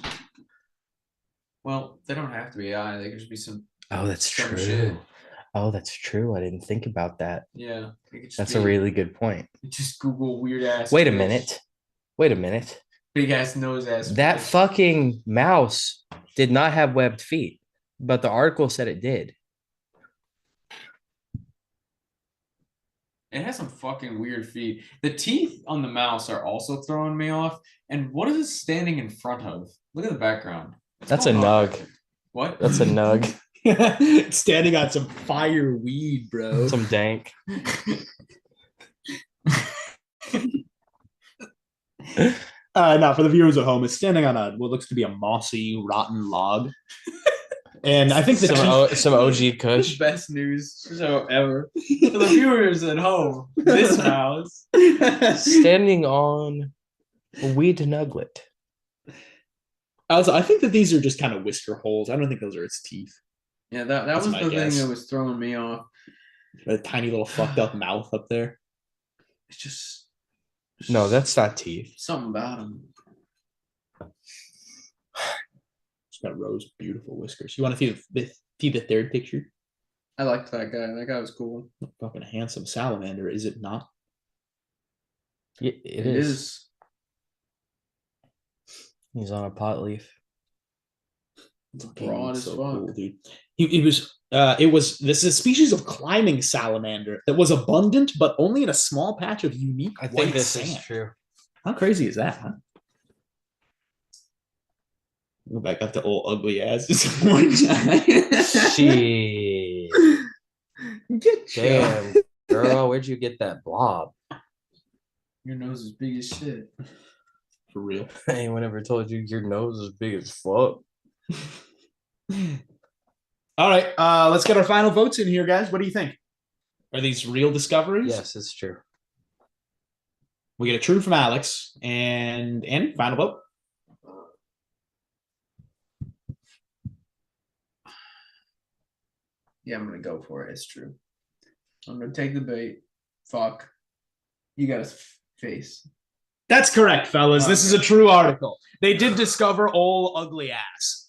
Well, they don't have to be AI. They could just be some. Oh, that's some true. shit. Oh, that's true. I didn't think about that. Yeah, it could just That's be- a really good point. Just Google weird ass. Wait a fish, minute. Wait a minute. Big ass nose ass. That fish. fucking mouse did not have webbed feet, but the article said it did. It has some fucking weird feet. The teeth on the mouse are also throwing me off. And what is it standing in front of? Look at the background. What's That's a going on? nug. What? That's a nug. Standing on some fire weed, bro. Some dank. No, for the viewers at home, it's standing on what looks to be a mossy, rotten log. And I think Some OG The Kush. best news show ever. For the viewers at home, this mouse. Standing on a weed nuglet. Also, I think that these are just kind of whisker holes. I don't think those are its teeth. Yeah, that That's was my the guess. thing that was throwing me off. A tiny little fucked up mouth up there. It's just No, that's not teeth. something about him. She's got rose beautiful whiskers. You want to see the third picture? I liked that guy. That guy was cool. Fucking handsome salamander, is it not? It is. He's on a pot leaf. It's broad as fuck. Dude. It was this is a species of climbing salamander that was abundant, but only in a small patch of unique I think white this sand. is true. How crazy is that, huh? Go back up to old ugly ass. Shit. Damn, girl, where'd you get that blob? Your nose is big as shit. For real. Anyone ever told you your nose is big as fuck? All right, let's get our final votes in here, guys. What do you think? Are these real discoveries? Yes, it's true. We get a true from Alex and Annie. Final vote. Yeah, I'm gonna go for it. It's true. I'm gonna take the bait. Fuck. You got his face. That's correct, fellas. This is a true article. They did discover old ugly ass.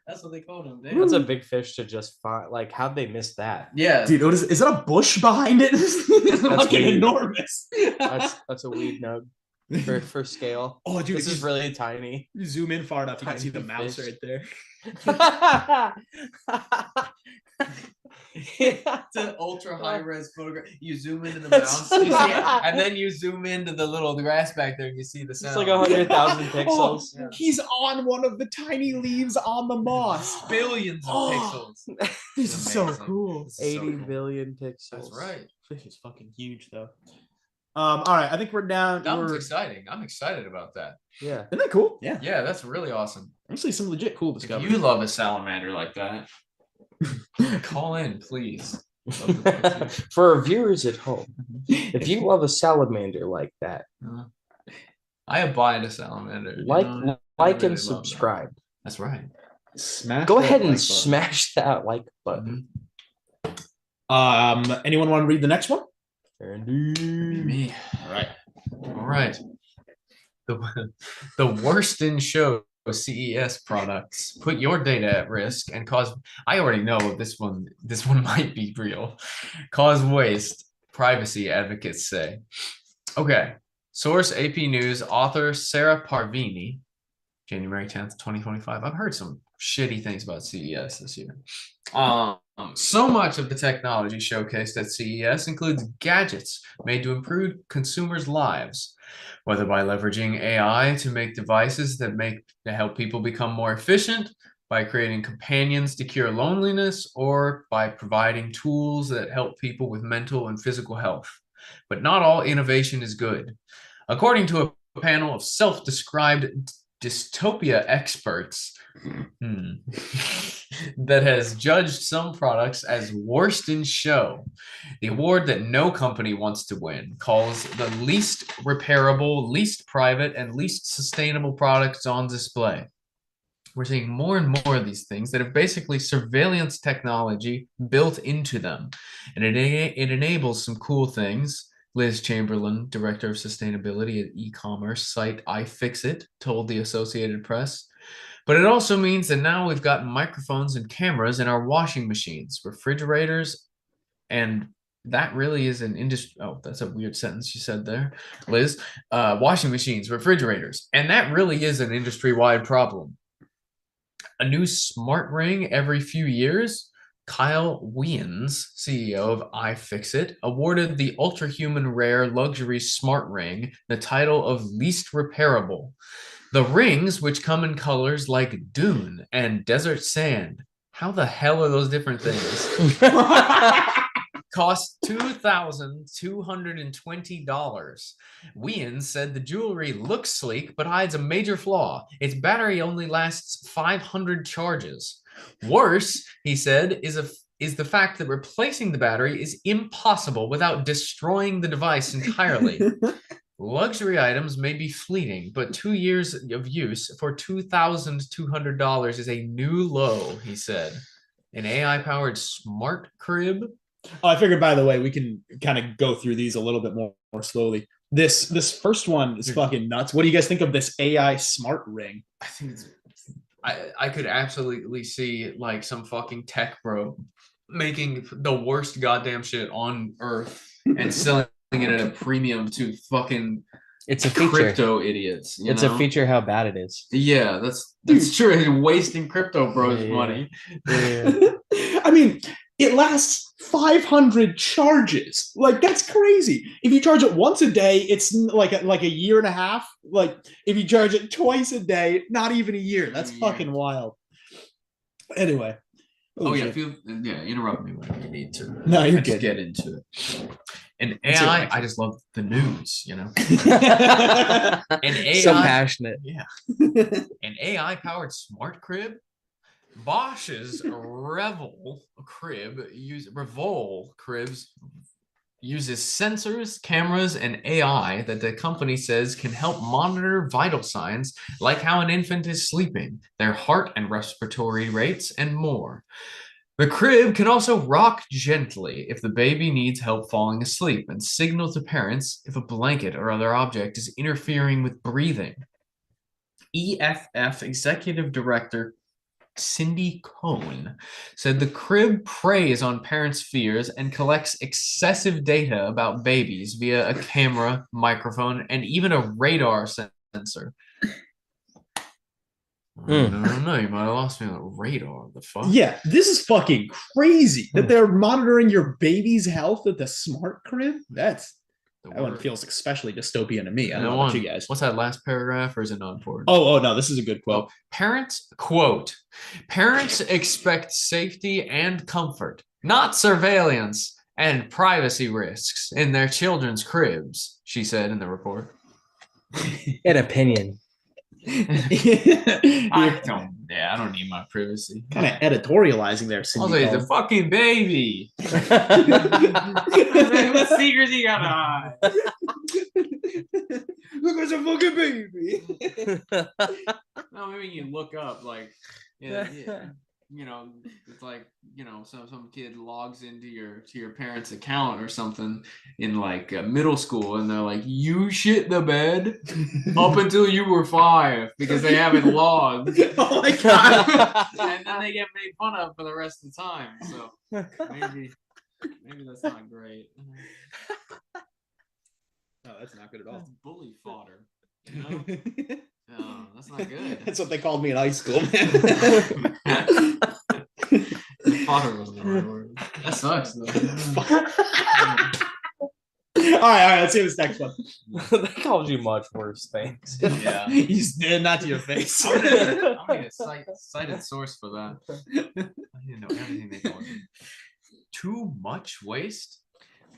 That's what they called him. That's a big fish to just find. Like, how'd they miss that? Yeah. Dude, what is that a bush behind it? It's fucking weird. enormous. That's a weed nug for scale. Oh, dude, This is really tiny. you zoom in far enough, you can see the Tiny mouse fish. right there. It's an ultra high res photograph. You zoom into the mouse, you see it, and then you zoom into the little grass back there, and you see the sound. It's like 100,000 pixels. Oh, he's on one of the tiny leaves on the moss. Billions of Oh. pixels. This is so Amazing. cool. This is so 80 cool. billion pixels. That's right. Fish is fucking huge, though. All right, I think we're down. That was We're, exciting. I'm excited about that. Yeah. isn't that cool? Yeah. Yeah, that's really awesome. Actually, some legit cool If discoveries. you love a salamander like that, call in, please. Love to talk to you. For our viewers at home, if you love a salamander like that, I abide a salamander. you like know? like really and love that. subscribe. That's right. Smash Go that ahead and like button. smash that like button. Anyone want to read the next one? Me. All right. All right. The worst in show CES products put your data at risk and cause. I already know this one. This one might be real. Cause waste. Privacy advocates say. Okay. Source AP News. Author Sarah Parvini. January 10th, 2025. I've heard some shitty things about CES this year. So much of the technology showcased at CES includes gadgets made to improve consumers' lives, whether by leveraging AI to make devices that help people become more efficient, by creating companions to cure loneliness, or by providing tools that help people with mental and physical health. But not all innovation is good. According to a panel of self-described dystopia experts that has judged some products as worst in show. The award that no company wants to win calls the least repairable, least private, and least sustainable products on display. We're seeing more and more of these things that have basically surveillance technology built into them. And it enables some cool things. Liz Chamberlain, director of sustainability at e-commerce site iFixit, told the Associated Press. But it also means that now we've got microphones and cameras in our washing machines, refrigerators, and that really is an industry. Oh, that's a weird sentence you said there, Liz. Washing machines, refrigerators, and that really is an industry-wide problem. A new smart ring every few years. Kyle Wiens, CEO of iFixit, awarded the ultra-human rare luxury smart ring the title of least repairable. The rings, which come in colors like dune and desert sand, how the hell are those different things? Cost $2,220. Wiens said the jewelry looks sleek but hides a major flaw. Its battery only lasts 500 charges. Worse, he said, is the fact that replacing the battery is impossible without destroying the device entirely. Luxury items may be fleeting, but 2 years of use for $2,200 is a new low, he said. An AI-powered smart crib. Oh, I figured, by the way, we can kind of go through these a little bit more slowly. This first one is fucking nuts. What do you guys think of this AI smart ring? I think it's I could absolutely see like some fucking tech bro making the worst goddamn shit on earth and selling it at a premium to fucking It's a feature. crypto idiots. You It's know? a feature how bad it is. Yeah, that's true. He's wasting crypto bros' Yeah. money. Yeah. I mean, it lasts 500 charges. Like that's crazy. If you charge it once a day, it's like a year and a half. Like if you charge it twice a day, not even a year. That's fucking wild. Anyway. Oh yeah, interrupt me when you need to. No, you're just good. get into it. And It's your AI, next I just love the news, you know. And AI, So passionate. yeah. An AI-powered smart crib. Bosch's Revol cribs uses sensors, cameras, and AI that the company says can help monitor vital signs like how an infant is sleeping, their heart and respiratory rates, and more. The crib can also rock gently if the baby needs help falling asleep and signal to parents if a blanket or other object is interfering with breathing. EFF Executive Director Cindy Cohn said the crib preys on parents' fears and collects excessive data about babies via a camera, microphone, and even a radar sensor. I don't know. You might have lost me on the radar. The fuck? Yeah, this is fucking crazy that they're monitoring your baby's health at the smart crib. That one feels especially dystopian to me. I don't know about you guys. What's that last paragraph, or is it not important? Oh no, this is a good quote. Parents expect safety and comfort, not surveillance and privacy risks in their children's cribs, she said in the report. An opinion. I don't need my privacy. Kind of editorializing there, I'll Cindy. say the fucking baby. What secrets you gotta hide? Look, there's a fucking baby. No, maybe you look up like, yeah, you know, it's like, you know, some kid logs into your parents' account or something in like middle school, and they're like, you shit the bed up until you were 5 because they haven't logged. Oh my god! And then they get made fun of for the rest of the time. So maybe that's not great. No, that's not good at all. That's bully fodder. You know? No, that's not good. That's what they called me in high school, man. Fodder wasn't the right word. That sucks, though. All right, let's see this next one. They called you much worse things. Yeah. He's not to your face. I need a cited source for that. I need to know everything they told me. Too much waste?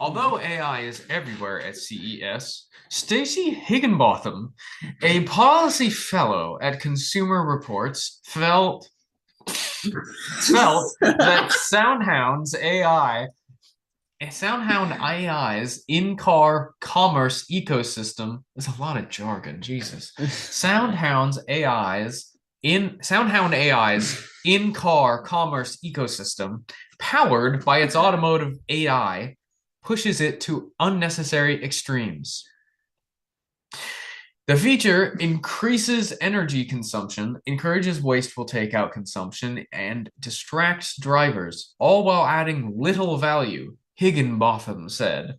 Although AI is everywhere at CES, Stacy Higginbotham, a policy fellow at Consumer Reports, felt that SoundHound AI's in-car commerce ecosystem is a lot of jargon, Jesus. SoundHound AI's in-car commerce ecosystem, powered by its automotive AI, pushes it to unnecessary extremes. The feature increases energy consumption, encourages wasteful takeout consumption, and distracts drivers, all while adding little value, Higginbotham said.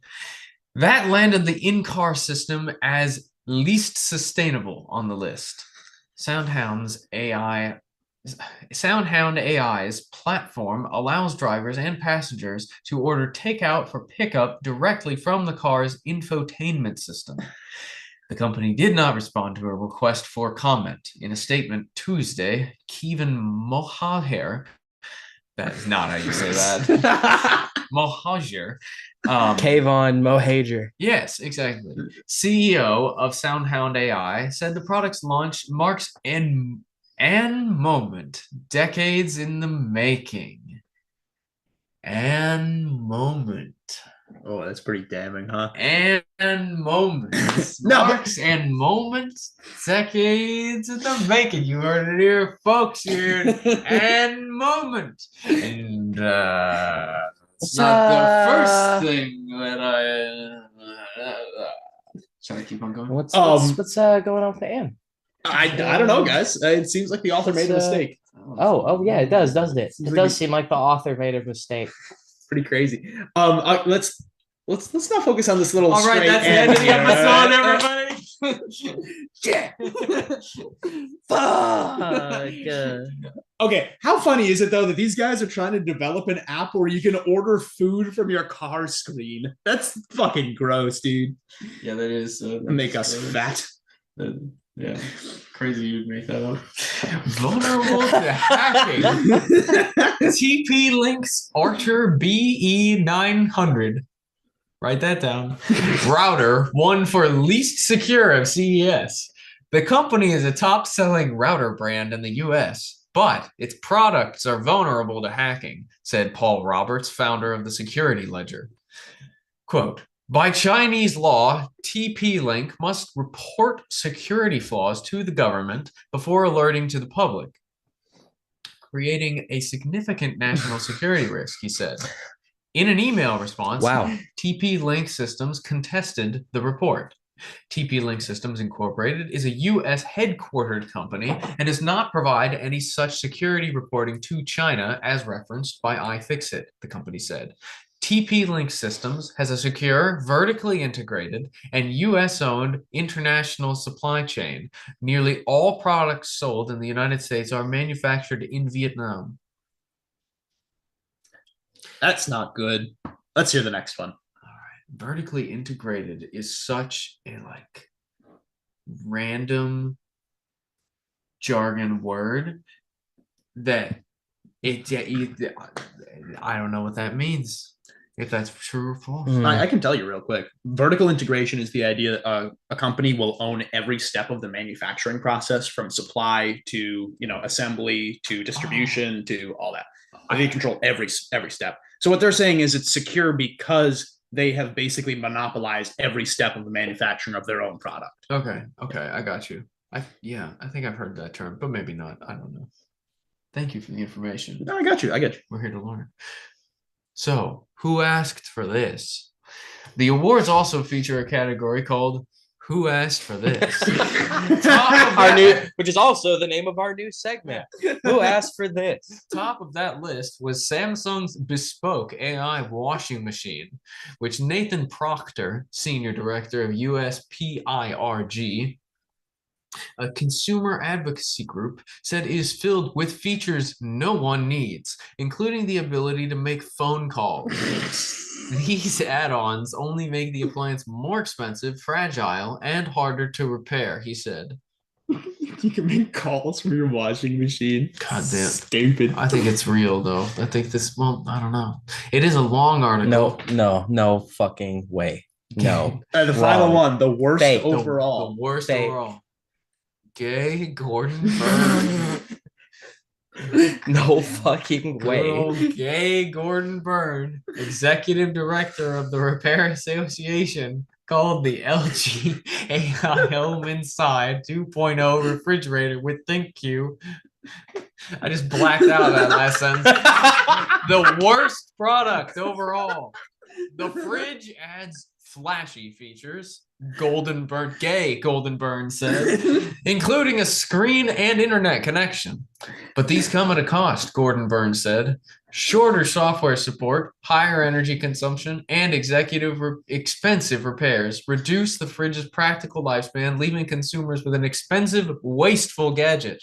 That landed the in-car system as least sustainable on the list. SoundHound AI's platform allows drivers and passengers to order takeout for pickup directly from the car's infotainment system. The company did not respond to a request for comment. In a statement Tuesday, Kevin Mohajer, that is not how you say that, Mohajer, Kayvon Mohajer. yes, exactly, CEO of SoundHound AI, said the product's launch marks an moment, decades in the making. An moment. Oh, that's pretty damning, huh? And moments. No, but- Marks and moments, decades in the making. You heard it here, folks. Here, and moment. And it's not the first thing that I. Shall I keep on going? What's going on with the Anne? I don't know, guys. It seems like the author made a mistake. Oh yeah, it does, doesn't it? Seems It like does seem like the author made a mistake. pretty crazy. Let's not focus on this little. All right, straight that's the end of the here. episode, everybody. Fuck. Okay, how funny is it though that these guys are trying to develop an app where you can order food from your car screen? That's fucking gross, dude. Yeah, that is. Make us fat. Yeah, crazy you'd make that up. Vulnerable to hacking. TP Link's Archer BE900. Write that down. Router won for least secure of CES. The company is a top-selling router brand in the US, but its products are vulnerable to hacking, said Paul Roberts, founder of the security ledger. Quote, by Chinese law, TP-Link must report security flaws to the government before alerting to the public, creating a significant national security risk, he said. In an email response, Wow. TP-Link Systems contested the report. TP-Link Systems Incorporated is a U.S. headquartered company and does not provide any such security reporting to China as referenced by iFixit, the company said. TP-Link Systems has a secure, vertically integrated, and U.S.-owned international supply chain. Nearly all products sold in the United States are manufactured in Vietnam. That's not good. Let's hear the next one. Vertically integrated is such a like random jargon word that I don't know what that means. If that's true or false. I can tell you real quick. Vertical integration is the idea that a company will own every step of the manufacturing process, from supply to assembly to distribution to all that. They control every step. So what they're saying is it's secure because they have basically monopolized every step of the manufacturing of their own product. Okay, I got you. I think I've heard that term, but maybe not. I don't know. Thank you for the information. No, I got you. We're here to learn. So, who asked for this? The awards also feature a category called Who Asked for This? Which is also the name of our new segment. Who asked for this? Top of that list was Samsung's bespoke AI washing machine, which Nathan Proctor, Senior Director of USPIRG, a consumer advocacy group, said is filled with features no one needs, including the ability to make phone calls. These add-ons only make the appliance more expensive, fragile, and harder to repair, he said. You can make calls from your washing machine. God damn. Stupid. I think it's real, though. I think I don't know. It is a long article. No fucking way. No. The final one, the worst overall. The worst Fake. overall. Gay Gordon Byrne. No fucking way. Gay Gordon Byrne, executive director of the Repair Association, called the LG AI Home Inside 2.0 refrigerator with ThinkQ. I just blacked out that last sentence. The worst product overall. The fridge adds flashy features, Gay Golden Byrne said, including a screen and internet connection. But these come at a cost, Gordon Byrne said. Shorter software support, higher energy consumption, and expensive repairs reduce the fridge's practical lifespan, leaving consumers with an expensive, wasteful gadget.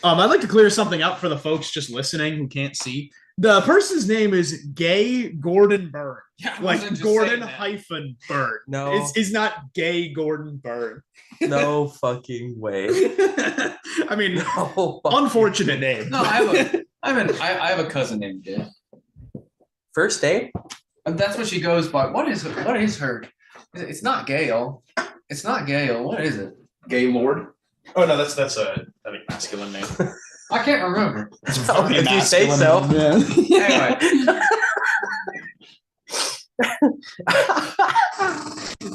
I'd like to clear something up for the folks just listening who can't see. The person's name is Gay Gordon Byrne. Yeah, like Gordon hyphen Byrne. No. It's not Gay Gordon Byrne. No fucking way. I mean, No. unfortunate name. No, I have a cousin named Gay. First date? And that's what she goes by. What is her? It's not Gail. It's not Gail. What is it? Gaylord. Oh no, that's a masculine name. I can't remember. If you say so. Anyway.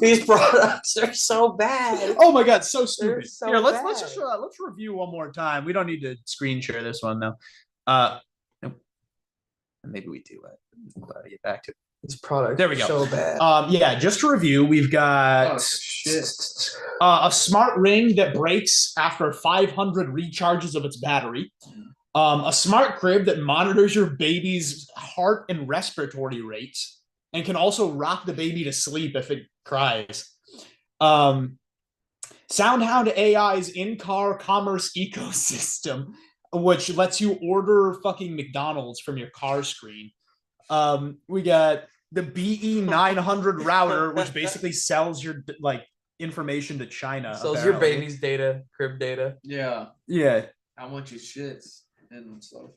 These products are so bad. Oh my god, so stupid. So Here, let's bad. just let's review one more time. We don't need to screen share this one though. Maybe we do it. I'm glad to get back to it. These products There we go. are so bad. Yeah, just to review, we've got shit. A smart ring that breaks after 500 recharges of its battery. A smart crib that monitors your baby's heart and respiratory rates and can also rock the baby to sleep if it cries. SoundHound AI's in-car commerce ecosystem, which lets you order fucking McDonald's from your car screen. We got the BE900 router, which basically sells your information to China. Sells apparently. your baby's data, crib data. Yeah. Yeah. How much it shits and stuff.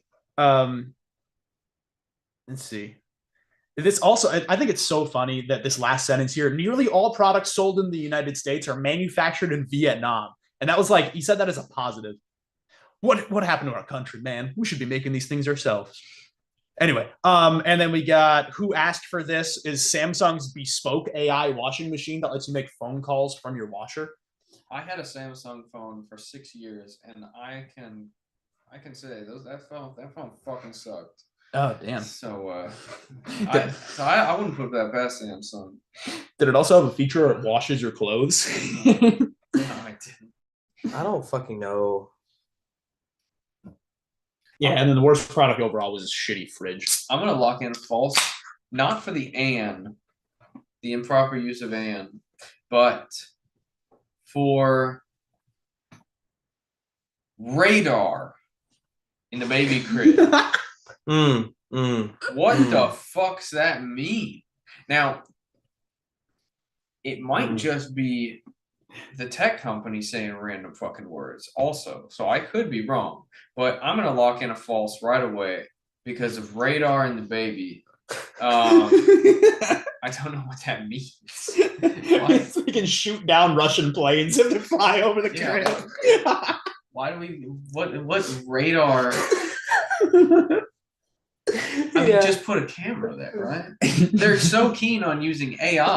Let's see. This also, I think it's so funny that this last sentence here, nearly all products sold in the United States are manufactured in Vietnam. And that was like, he said that as a positive. What happened to our country, man? We should be making these things ourselves. Anyway, and then we got, who asked for this is Samsung's bespoke AI washing machine that lets you make phone calls from your washer. I had a Samsung phone for 6 years, and I can say that phone fucking sucked. Oh, damn. So I wouldn't put that past Samsung. Did it also have a feature where it washes your clothes? No, I didn't. I don't fucking know. Yeah, and then the worst product overall was a shitty fridge. I'm gonna lock in false, not for the improper use of an, but for radar in the baby crib. What the fuck's that mean? Now, it might just be the tech company saying random fucking words also. So I could be wrong, but I'm going to lock in a false right away because of radar and the baby. I don't know what that means. We can shoot down Russian planes if they fly over the crib. Why do we, what radar? I mean, just put a camera there, right? They're so keen on using AI.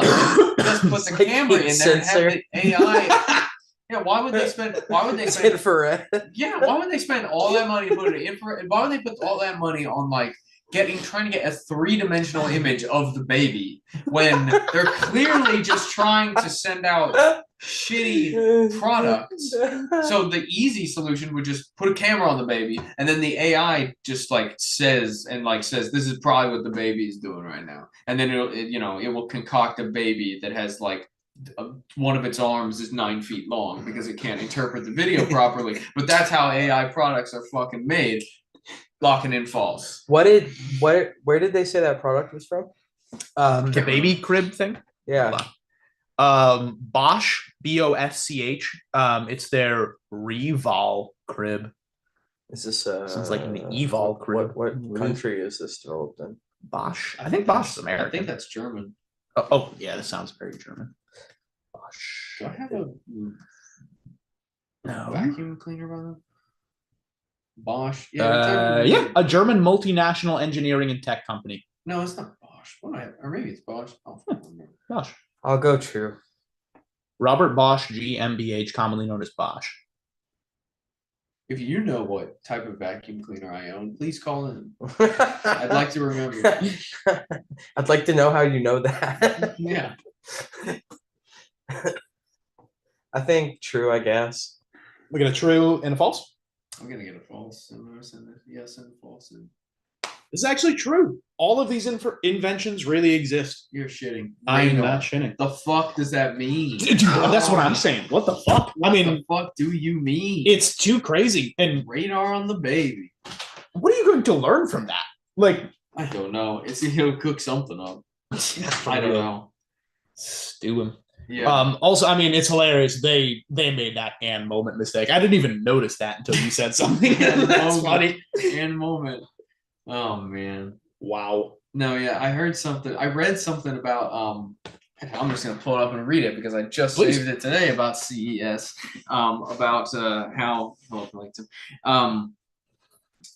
Just put the camera in there and have the AI. Yeah, why would they spend infrared? Yeah, why would they spend all that money to put it infrared? Why would they put all that money on trying to get a 3-dimensional image of the baby when they're clearly just trying to send out shitty products? So the easy solution would just put a camera on the baby, and then the AI just says this is probably what the baby is doing right now, and then it will concoct a baby that has one of its arms is 9 feet long because it can't interpret the video properly. But that's how AI products are fucking made. Locking in false. Where did they say that product was from? The baby crib thing? Yeah. Bosch, BOSCH. It's their Revol crib. Is this sounds like an Evol crib? What country is this developed in? Bosch. I think Bosch is American. I think that's German. Oh yeah, this sounds very German. Bosch. Do I have a No. vacuum cleaner by them? Bosch. Yeah, a German multinational engineering and tech company. No, it's not Bosch. Or maybe it's Bosch. Oh, Bosch. I'll go true. Robert Bosch GmbH, commonly known as Bosch. If you know what type of vacuum cleaner I own, please call in. I'd like to remember. I'd like to know how you know that. Yeah. I think true, I guess. We got a true and a false. I'm gonna get a false and a yes and a false. And This is actually true. All of these inventions really exist. you're shitting. I'm Radar. not shitting. The fuck does that mean? Dude, that's what I'm saying. What the fuck? What the fuck do you mean? It's too crazy. And Radar on the baby. what are you going to learn from that? I don't know. He'll cook something up. I don't know. Stew him. Yeah. Also, I mean, it's hilarious. They made that and moment mistake. I didn't even notice that until you said something. That's funny. And moment. Oh man. Wow. No, yeah, I heard something. I read something about I'm just gonna pull it up and read it because I just saved it today about CES. About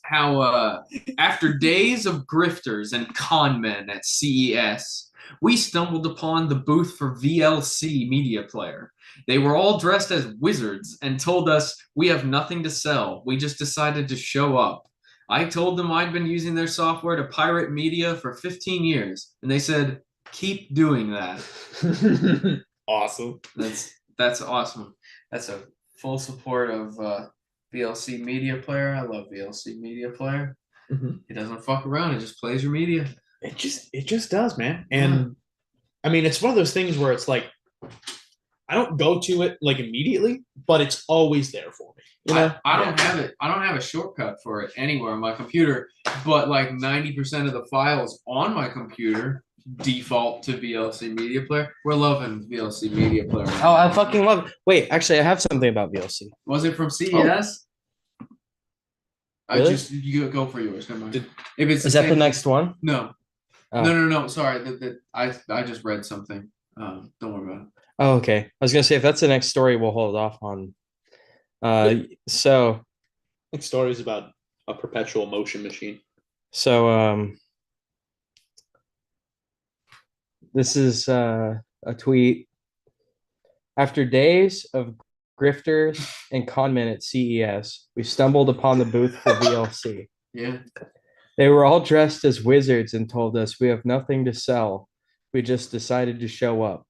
how after days of grifters and con men at CES, we stumbled upon the booth for VLC Media Player. They were all dressed as wizards and told us we have nothing to sell. We just decided to show up. I told them I'd been using their software to pirate media for 15 years, and they said, keep doing that. Awesome. That's awesome. That's a full support of VLC Media Player. I love VLC Media Player. Mhm. It doesn't fuck around. It just plays your media. It just does, man. And I mean, it's one of those things where it's like I don't go to it like immediately, but it's always there for me. You know? I don't have it. I don't have a shortcut for it anywhere on my computer, but like 90% of the files on my computer default to VLC Media Player. We're loving VLC Media Player. Oh, I fucking love it. Wait, actually, I have something about VLC. Was it from CES? Really? You go for yours. Never mind. If it's Is that the next one? No. Oh. No. Sorry, I just read something. Don't worry about it. Oh, okay. I was gonna say if that's the next story, we'll hold off on. So Next story is about a perpetual motion machine. So this is a tweet. After days of grifters and conmen at CES, we stumbled upon the booth for VLC. Yeah. They were all dressed as wizards and told us we have nothing to sell. We just decided to show up.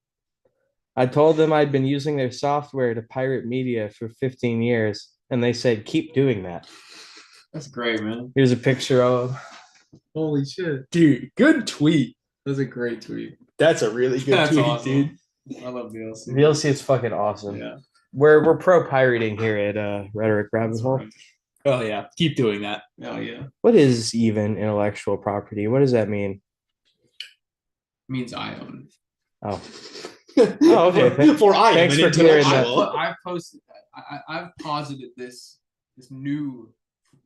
I told them I'd been using their software to pirate media for 15 years, and they said, keep doing that. That's great, man. Here's a picture of. Holy shit. Dude, good tweet. That's a great tweet. That's a really good That's tweet, awesome. dude. I love VLC. VLC is fucking awesome. Yeah. We're pro pirating here at Rhetoric Rabbit Hole. Right. Oh yeah, keep doing that. Oh yeah. What is even intellectual property? What does that mean? Means I own Oh. Oh, okay. For I am Thanks an for clearing that. intellectual. I've posted. I've posited this new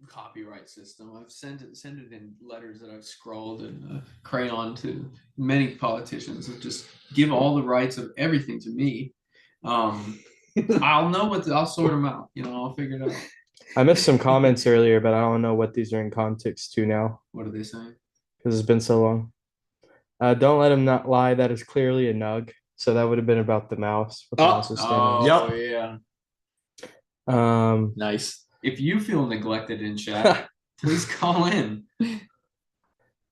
copyright system. I've sent it in letters that I've scrawled in crayon to many politicians. And just give all the rights of everything to me. I'll know I'll sort them out. I'll figure it out. I missed some comments earlier, but I don't know what these are in context to now What are they saying? because it's been so long. Don't let him not lie. That is clearly a nug. So that would have been about the mouse. With the mouse is standing Yup. Yeah. on. Nice. If you feel neglected in chat, please call in.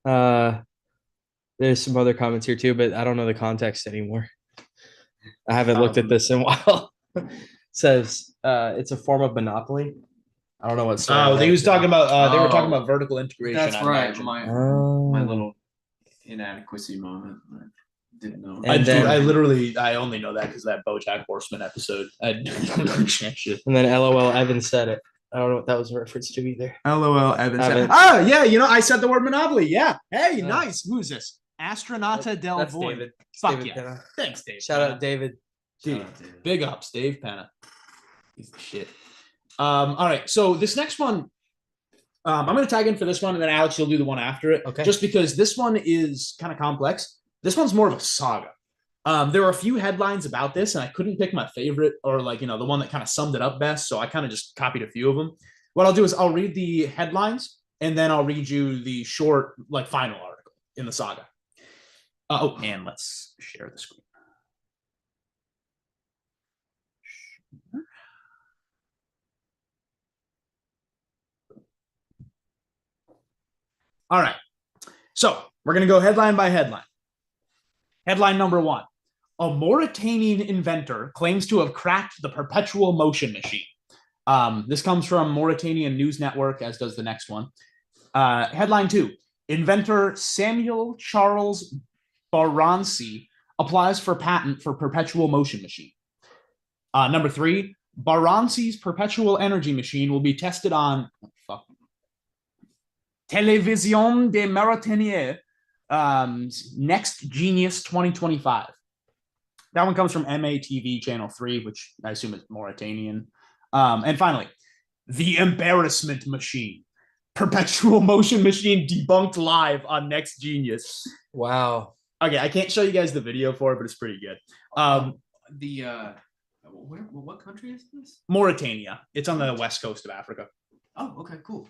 There's some other comments here too, but I don't know the context anymore. I haven't looked at this in a while. Says it's a form of monopoly. I don't know what. He was talking about. They were talking about vertical integration. That's I right. imagine. My little inadequacy moment. I didn't know. And then- I only know that because that BoJack Horseman episode. I don't understand shit. And then LOL Evan said it. I don't know what that was a reference to either. LOL Evans. Evan. Oh yeah, I said the word monopoly. Yeah. Hey, Oh. nice. Who is this? Astronauta Del That's Void. David. Fuck David yeah. Penna. Thanks, Dave. Shout Penna. out David. Dude, Shout out, David. big ups, Dave Penna. He's the shit. All right. So this next one, I'm going to tag in for this one, and then Alex, you'll do the one after it. Okay. Just because this one is kind of complex. This one's more of a saga. There were a few headlines about this, and I couldn't pick my favorite or the one that kind of summed it up best. So I kind of just copied a few of them. What I'll do is I'll read the headlines, and then I'll read you the short, final article in the saga. And let's share the screen. All right. So we're going to go headline by headline. Headline number 1. A Mauritanian inventor claims to have cracked the perpetual motion machine. This comes from Mauritanian News Network, as does the next one. Headline 2. Inventor Samuel Charles Baranci applies for patent for perpetual motion machine. Number 3. Baranci's perpetual energy machine will be tested on Télévision des Mauritaniens Next Genius 2025. That one comes from MATV Channel 3, which I assume is Mauritanian. And finally, the embarrassment machine. Perpetual motion machine debunked live on Next Genius. Wow. Okay, I can't show you guys the video for it, but it's pretty good. What country is this? Mauritania. It's on the west coast of Africa. Oh, okay, cool.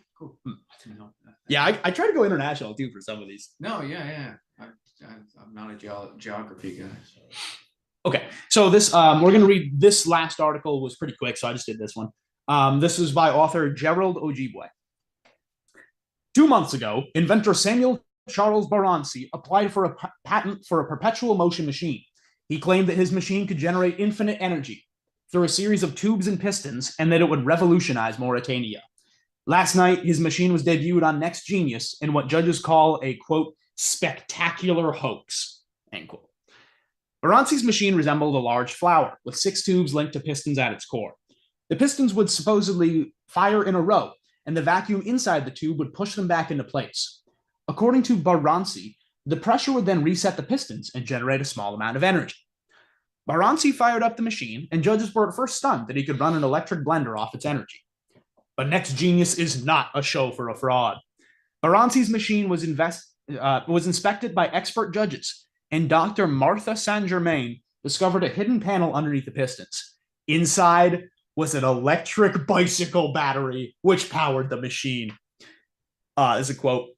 Yeah, I try to go international too for some of these. No, yeah. I'm not a geography guy. So. Okay, so this we're going to read this last article was pretty quick, so I just did this one. This is by author Gerald Ojibwe. 2 months ago, inventor Samuel Charles Baranci applied for a patent for a perpetual motion machine. He claimed that his machine could generate infinite energy through a series of tubes and pistons, and that it would revolutionize Mauritania. Last night, his machine was debuted on Next Genius in what judges call a, quote, spectacular hoax, end quote. Baransi's machine resembled a large flower with 6 tubes linked to pistons at its core. The pistons would supposedly fire in a row, and the vacuum inside the tube would push them back into place. According to Baransi, the pressure would then reset the pistons and generate a small amount of energy. Baransi fired up the machine, and judges were at first stunned that he could run an electric blender off its energy. But Next Genius is not a show for a fraud. Baransi's machine was inspected by expert judges, and Dr. Martha Saint Germain discovered a hidden panel underneath the pistons. Inside was an electric bicycle battery, which powered the machine. Is a quote.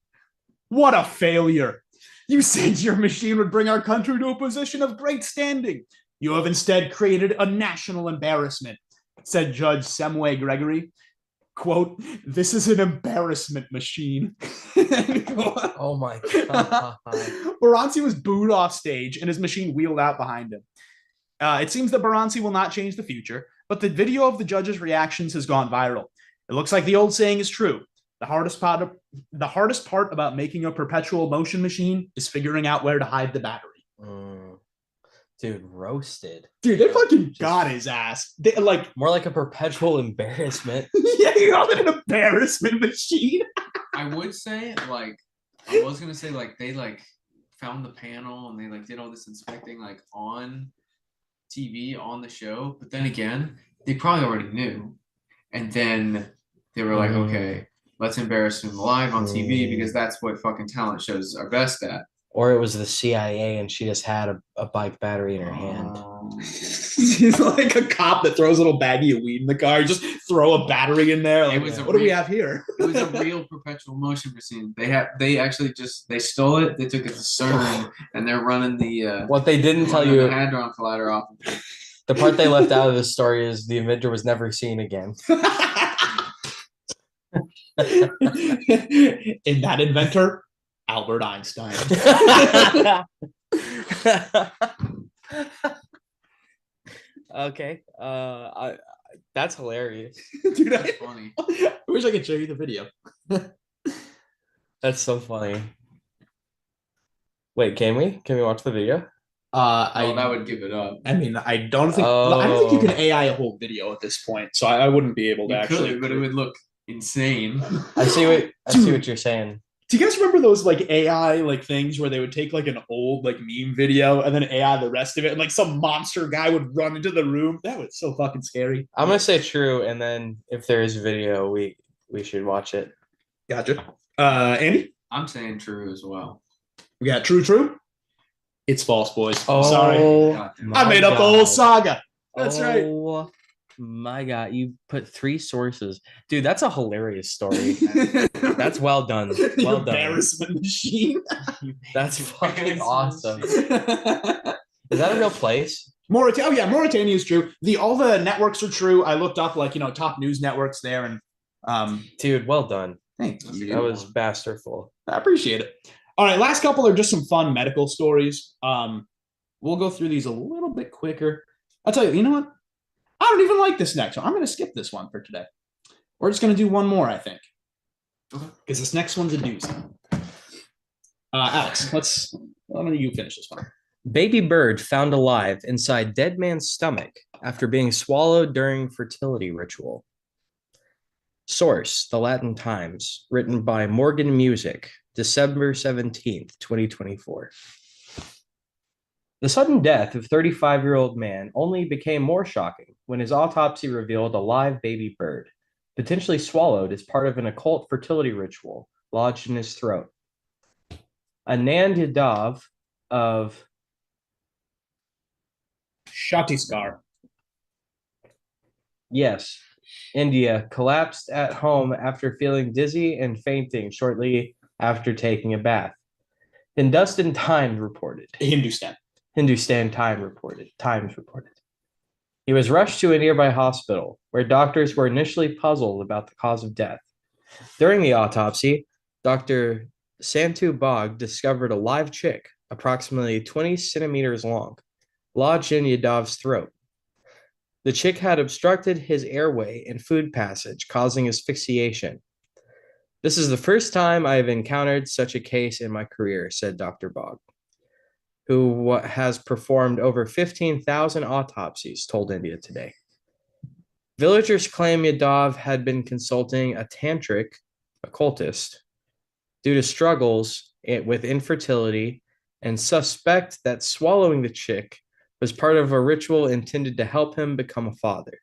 What a failure. You said your machine would bring our country to a position of great standing. You have instead created a national embarrassment, said Judge Semway Gregory. Quote, this is an embarrassment machine. Oh my God. Baransi was booed off stage and his machine wheeled out behind him. It seems that Baransi will not change the future, but the video of the judges' reactions has gone viral. It looks like the old saying is true. The hardest part about making a perpetual motion machine is figuring out where to hide the battery. Dude, roasted. Dude, they fucking got his ass. They, like more like a perpetual embarrassment. Yeah, you called it an embarrassment machine. I would say, like, I was gonna say, like, they like found the panel and they like did all this inspecting like on TV on the show, but then again, they probably already knew, and then they were like, okay, let's embarrass him live on TV because that's what fucking talent shows are best at. Or it was the CIA and she just had a bike battery in her hand. She's like a cop that throws a little baggie of weed in the car. You just throw a battery in there. Like, what do we have here? It was a real perpetual motion machine. They actually stole it. They took it to CERN and they're running the what they didn't tell you, the Hadron Collider off. The part they left out of the story is the inventor was never seen again. In that inventor, Albert Einstein. Okay. That's hilarious. Dude, That's funny. I wish I could show you the video. That's so funny. Wait, can we? Can we watch the video? That would give it up. I mean, I don't think you can AI a whole video at this point, so I wouldn't be able to actually. But it would look insane. I see what you're saying. Do you guys remember those like AI like things where they would take like an old like meme video and then AI the rest of it, and like some monster guy would run into the room? That was so fucking scary. I'm gonna say true, and then if there is video, we should watch it. Gotcha. Andy? I'm saying true as well. We got true. It's false, boys. Oh, sorry. I made up the whole saga. That's right. Oh my God, you put 3 sources, dude. That's a hilarious story. That's well done. Well done. Embarrassment machine. That's fucking awesome. Is that a real place? Mauritania. Oh yeah, Mauritania is true. All the networks are true. I looked up like top news networks there, and dude, well done. Thank you. That was masterful. I appreciate it. All right, last couple are just some fun medical stories. We'll go through these a little bit quicker. I'll tell you. You know what? I don't even like this next one. I'm going to skip this one for today. We're just going to do one more, I think, because this next one's a doozy. Alex, why don't you finish this one? Baby bird found alive inside dead man's stomach after being swallowed during fertility ritual. Source: The Latin Times, written by Morgan Music, December 17th, 2024. The sudden death of 35-year-old man only became more shocking when his autopsy revealed a live baby bird, potentially swallowed as part of an occult fertility ritual lodged in his throat. Anand Yadav of Chhattisgarh. Yes, India collapsed at home after feeling dizzy and fainting shortly after taking a bath. Hindustan Times reported. Hindustan Times reported. He was rushed to a nearby hospital where doctors were initially puzzled about the cause of death. During the autopsy, Dr. Santu Bog discovered a live chick approximately 20 centimeters long. lodged in Yadav's throat. The chick had obstructed his airway and food passage, causing asphyxiation. This is the first time I have encountered such a case in my career, said Dr. Bogg, who has performed over 15,000 autopsies, told India Today. Villagers claim Yadav had been consulting a tantric occultist due to struggles with infertility and suspect that swallowing the chick was part of a ritual intended to help him become a father.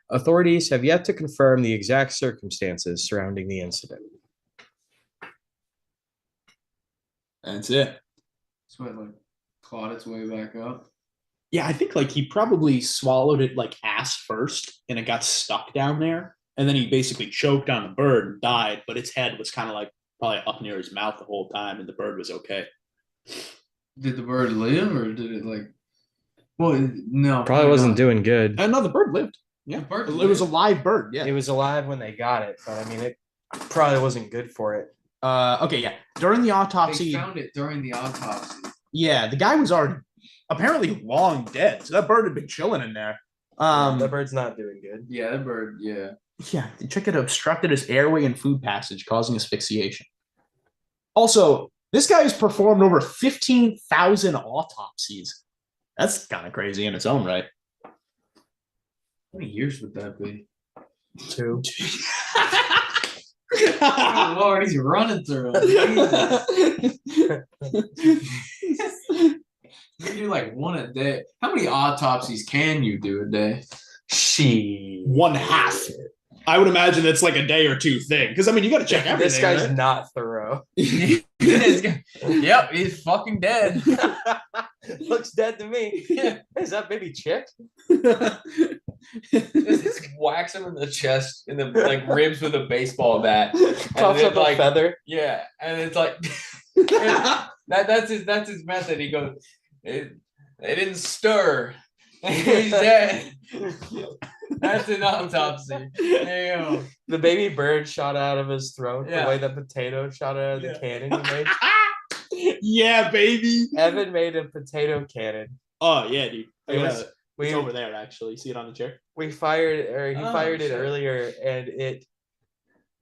Authorities have yet to confirm the exact circumstances surrounding the incident. That's it. So it like clawed its way back up. Yeah, I think like he probably swallowed it like ass first and it got stuck down there. And then he basically choked on the bird and died, but its head was kind of like probably up near his mouth the whole time and the bird was okay. Did the bird live or did it like? Well, no. Probably wasn't doing good. No, the bird lived. Yeah, The bird it was a lived. live bird. Yeah. It was alive when they got it, but I mean, it probably wasn't good for it. Okay, yeah. During the They autopsy, found it during the autopsy. yeah, the guy was already apparently long dead. So that bird had been chilling in there. The bird's not doing good. Yeah, the bird. Yeah. Yeah, the chick had obstructed his airway and food passage, causing asphyxiation. Also, this guy has performed over 15,000 autopsies. That's kind of crazy in its own right. How many years would that be? 2. Oh Lord, he's running through them. You do like one a day. How many autopsies can you do a day? She. One half. I would imagine it's like a day or two thing. Because I mean, you got to check everything. This guy's right? not thorough. Yep, he's fucking dead. Looks dead to me. Yeah. Is that baby chick? Just whacks him in the chest in the like ribs with a baseball bat. Puffs up like a feather. yeah, and it's like that's his method. He goes, they didn't stir. He's dead. That's an autopsy. Damn. The baby bird shot out of his throat Yeah. the way the potato shot out of the cannon he made. Yeah, baby. Evan made a potato cannon. Oh, yeah, dude. It's We over there, actually. See it on the chair? we fired or he Oh, fired it shit. earlier and it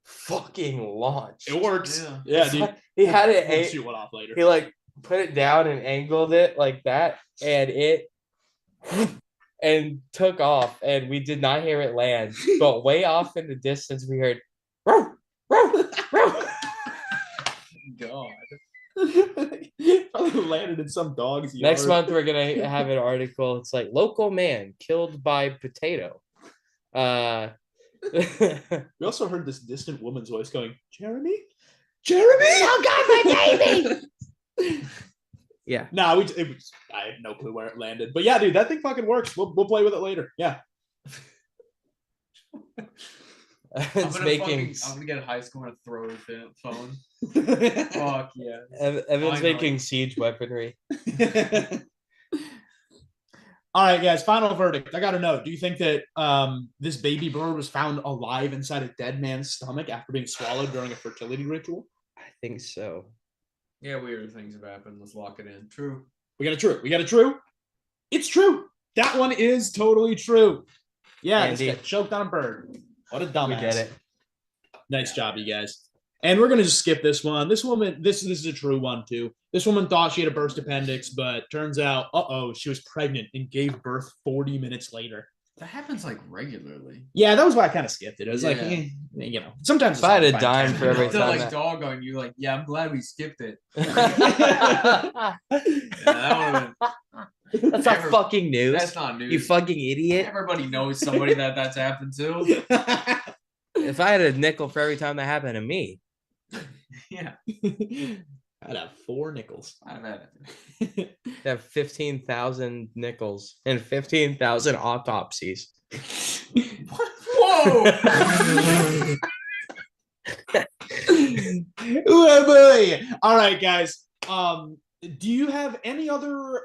fucking launched. It works. Yeah. Yeah, dude. He had it. We'll shoot one off later. He like put it down and angled it like that, and it and took off, and we did not hear it land, but way off in the distance we heard row, row, row. God. Probably landed in some dog's yard. Next month we're gonna have an article. It's like local man killed by potato. We also heard this distant woman's voice going, Jeremy? Jeremy? Oh, God, my baby! Yeah. No, I had no clue where it landed. But yeah, dude, that thing fucking works. We'll play with it later. Yeah. It's making I'm gonna get high school and throw the phone. Fuck yeah. Evan's Finally. making siege weaponry. All right, guys, final verdict. I got to know, do you think that this baby bird was found alive inside a dead man's stomach after being swallowed during a fertility ritual? I think so. Yeah, weird things have happened. Let's lock it in. True. We got a true. It's true. That one is totally true. Yeah, Andy. this guy choked on a bird. What a dumbass. We did it. Nice job, you guys. And we're gonna just skip this one. This woman, this is a true one too. This woman thought she had a burst appendix, but turns out, she was pregnant and gave birth 40 minutes later. That happens like regularly. Yeah, that was why I kind of skipped it. I was like, Yeah. sometimes If I had it's a fine. dime for every They're time like that- dog on you, like, yeah, I'm glad we skipped it. That's Yeah, that not Never- fucking news. that's not news. You fucking idiot. Everybody knows somebody that's happened to. If I had a nickel for every time that happened to me, Yeah. I'd have 4 nickels. I've had I'd have 15,000 nickels and 15,000 autopsies. Whoa! Oh boy! All right, guys. Do you have any other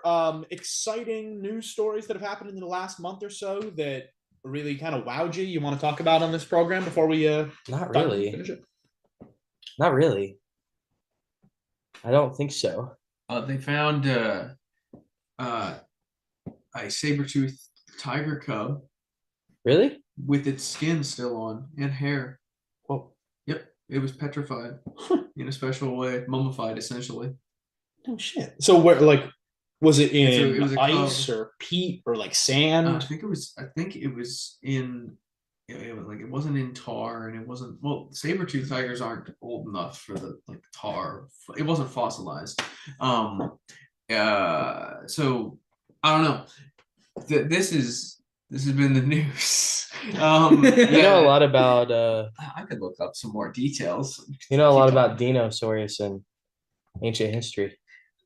exciting news stories that have happened in the last month or so that really kind of wowed you? You want to talk about on this program before we Not finish really. it? Not really. I don't think so. They found a saber-tooth tiger cub Really? with its skin still on and hair. Whoa. Yep, it was petrified in a special way, mummified essentially. Oh shit. So where like was it in It was a ice cub. or peat or like sand? I think it was. I think it was in. Like it wasn't in tar, and it wasn't. Well, saber-tooth tigers aren't old enough for the like tar. It wasn't fossilized. So I don't know. This has been the news. You know a lot about I could look up some more details. you know a lot Keep about going. Dinosaurus and ancient history.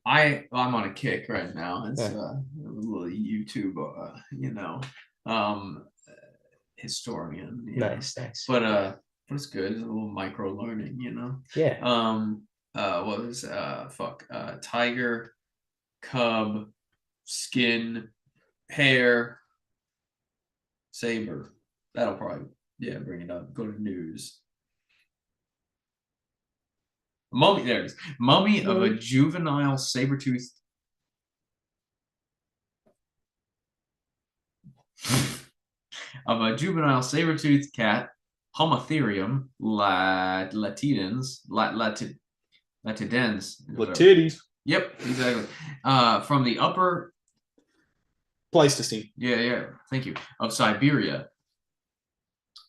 I'm on a kick right now. It's Yeah. a little YouTube, historian. Nice. But it's good. It's a little micro learning, Yeah. What was tiger, cub, skin, hair, saber. That'll probably bring it up. Go to news. Mummy, there it is. Mummy of a juvenile saber-tooth. Of a juvenile saber-toothed cat, Homotherium latidens, latidens. Latidis. Yep, exactly. From the upper, Pleistocene. thank you, of Siberia.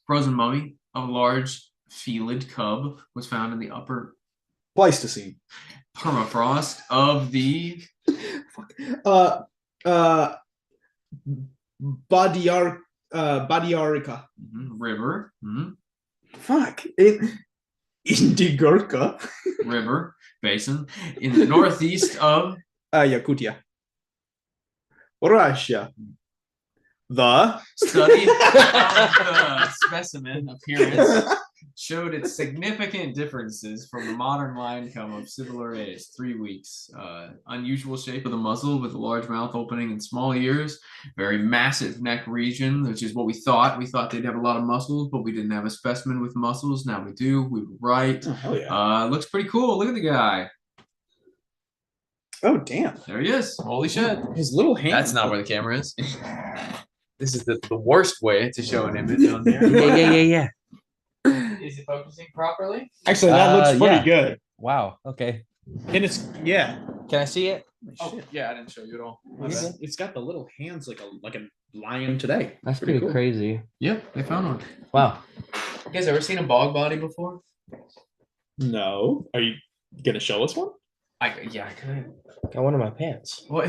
Frozen mummy of a large felid cub was found in the upper Pleistocene. permafrost of the Badiarica. river. Fuck. Indigirka. River basin in the northeast of Yakutia. Russia. The study of the specimen appearance showed its significant differences from the modern lion cub of similar age, 3 weeks. Unusual shape of the muzzle with a large mouth opening and small ears. Very massive neck region, which is what we thought. We thought they'd have a lot of muscles, but we didn't have a specimen with muscles. Now we do. We were right. Oh, hell yeah. Looks pretty cool. Look at the guy. Oh damn. There he is. Holy shit. His little hand. That's not where the camera is. This is the worst way to show an image on there. Yeah. Is it focusing properly? Actually, that looks pretty yeah. good. Wow. Okay. And it's yeah. Can I see it? Oh, yeah, I didn't show you at all. It's got the little hands like a lion today. That's pretty cool. crazy. Yep, they found one. Wow. You guys ever seen a bog body before? No. Are you gonna show us one? I could. Got one of my pants. What?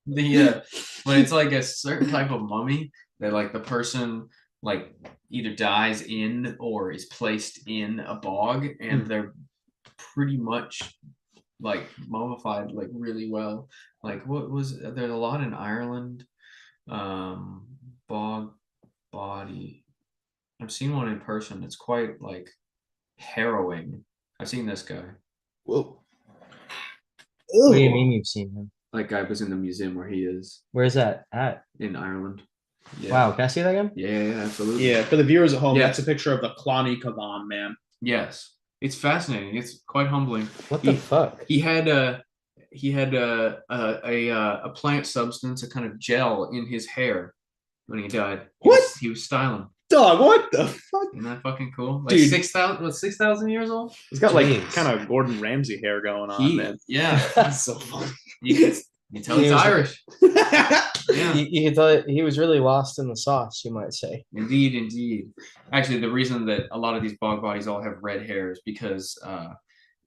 When it's like a certain type of mummy that like the person like either dies in or is placed in a bog and they're pretty much like mummified like really well. Like what was there's a lot in Ireland. Bog body. I've seen one in person. It's quite like harrowing. I've seen this guy. Whoa. What do you mean you've seen him? That guy was in the museum where he is Where's that at? in Ireland. Yeah. Wow. Can I see that again? Yeah, absolutely. Yeah, for the viewers at home, Yeah. that's a picture of the Clonny Kavan man. Yes. It's fascinating. It's quite humbling. What the fuck? He had a plant substance, a kind of gel in his hair when he died. What? He was styling. Dog, what the fuck? Isn't that fucking cool? Like Dude. 6,000 years old? He's got like Jeez. kind of Gordon Ramsay hair going on, man. Yeah. That's so funny. You tell he's He was- Irish. Yeah. You can tell he was really lost in the sauce, you might say. Indeed. Actually, the reason that a lot of these bog bodies all have red hair is because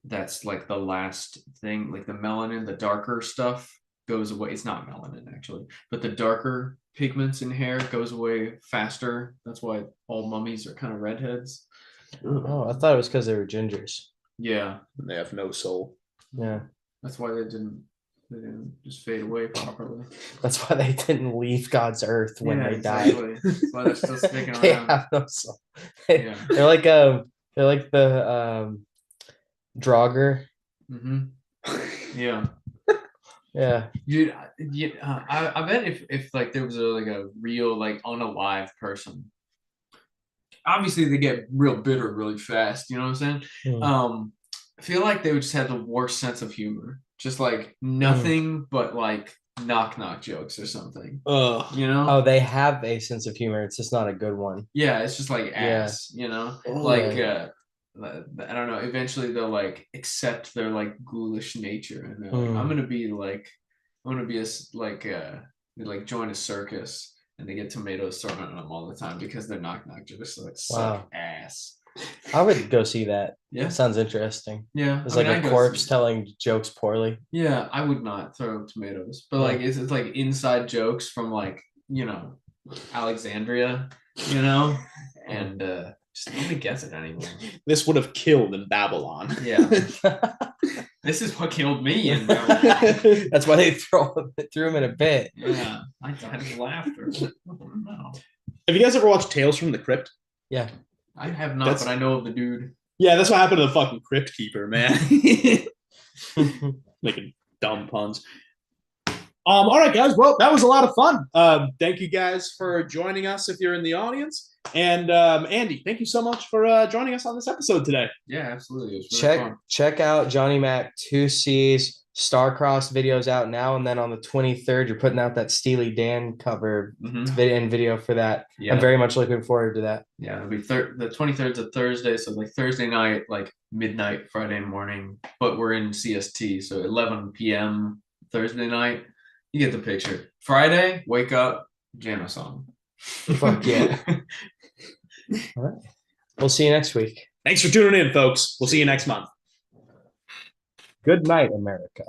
that's like the last thing, like the melanin, the darker stuff goes away. It's not melanin actually, but the darker pigments in hair goes away faster. That's why all mummies are kind of redheads. Oh, I thought it was because they were gingers. Yeah, They have no soul. Yeah. that's why they didn't just fade away properly. That's why they didn't leave God's earth when Yeah, they died. exactly. That's why they're still sticking They around. have no soul. Yeah. They're like the Draugr. Yeah. Yeah. Dude, I bet if like there was like a real like unalive person, obviously they get real bitter really fast. You know what I'm saying? Hmm. I feel like they would just have the worst sense of humor. Just like nothing but like knock knock jokes or something. Ugh. You know? Oh, they have a sense of humor. It's just not a good one. Yeah, it's just like ass, you know? Like I don't know, eventually they'll like accept their like ghoulish nature and they're like, I'm gonna be they like join a circus and they get tomatoes thrown at them all the time because they're knock knock jokes like suck ass. I would go see that. Yeah. Sounds interesting. Yeah. It's I mean, like I'd a go corpse see it. telling jokes poorly. Yeah, I would not throw tomatoes, but like it's like inside jokes from like, you know, Alexandria, you know, and just nobody gets it anymore. This would have killed in Babylon. Yeah, this is what killed me. In Babylon. That's why they threw him in a pit. Yeah, I died of laughter. No. Have you guys ever watched Tales from the Crypt? Yeah. I have not, but I know of the dude. Yeah, that's what happened to the fucking Crypt Keeper, man. Making dumb puns. All right, guys. Well, that was a lot of fun. Thank you guys for joining us if you're in the audience. And Andy, thank you so much for joining us on this episode today. Yeah, absolutely. It was really fun. Check out Johnny Macc 2C's Starcrossed videos out now, and then on the 23rd, you're putting out that Steely Dan cover video for that. Yeah. I'm very much looking forward to that. Yeah, it'll be the 23rd is a Thursday, so like Thursday night, like midnight, Friday morning. But we're in CST, so 11 p.m. Thursday night. You get the picture. Friday, wake up, jam a song. Fuck yeah. All right. We'll see you next week. Thanks for tuning in, folks. We'll see you next month. Good night, America.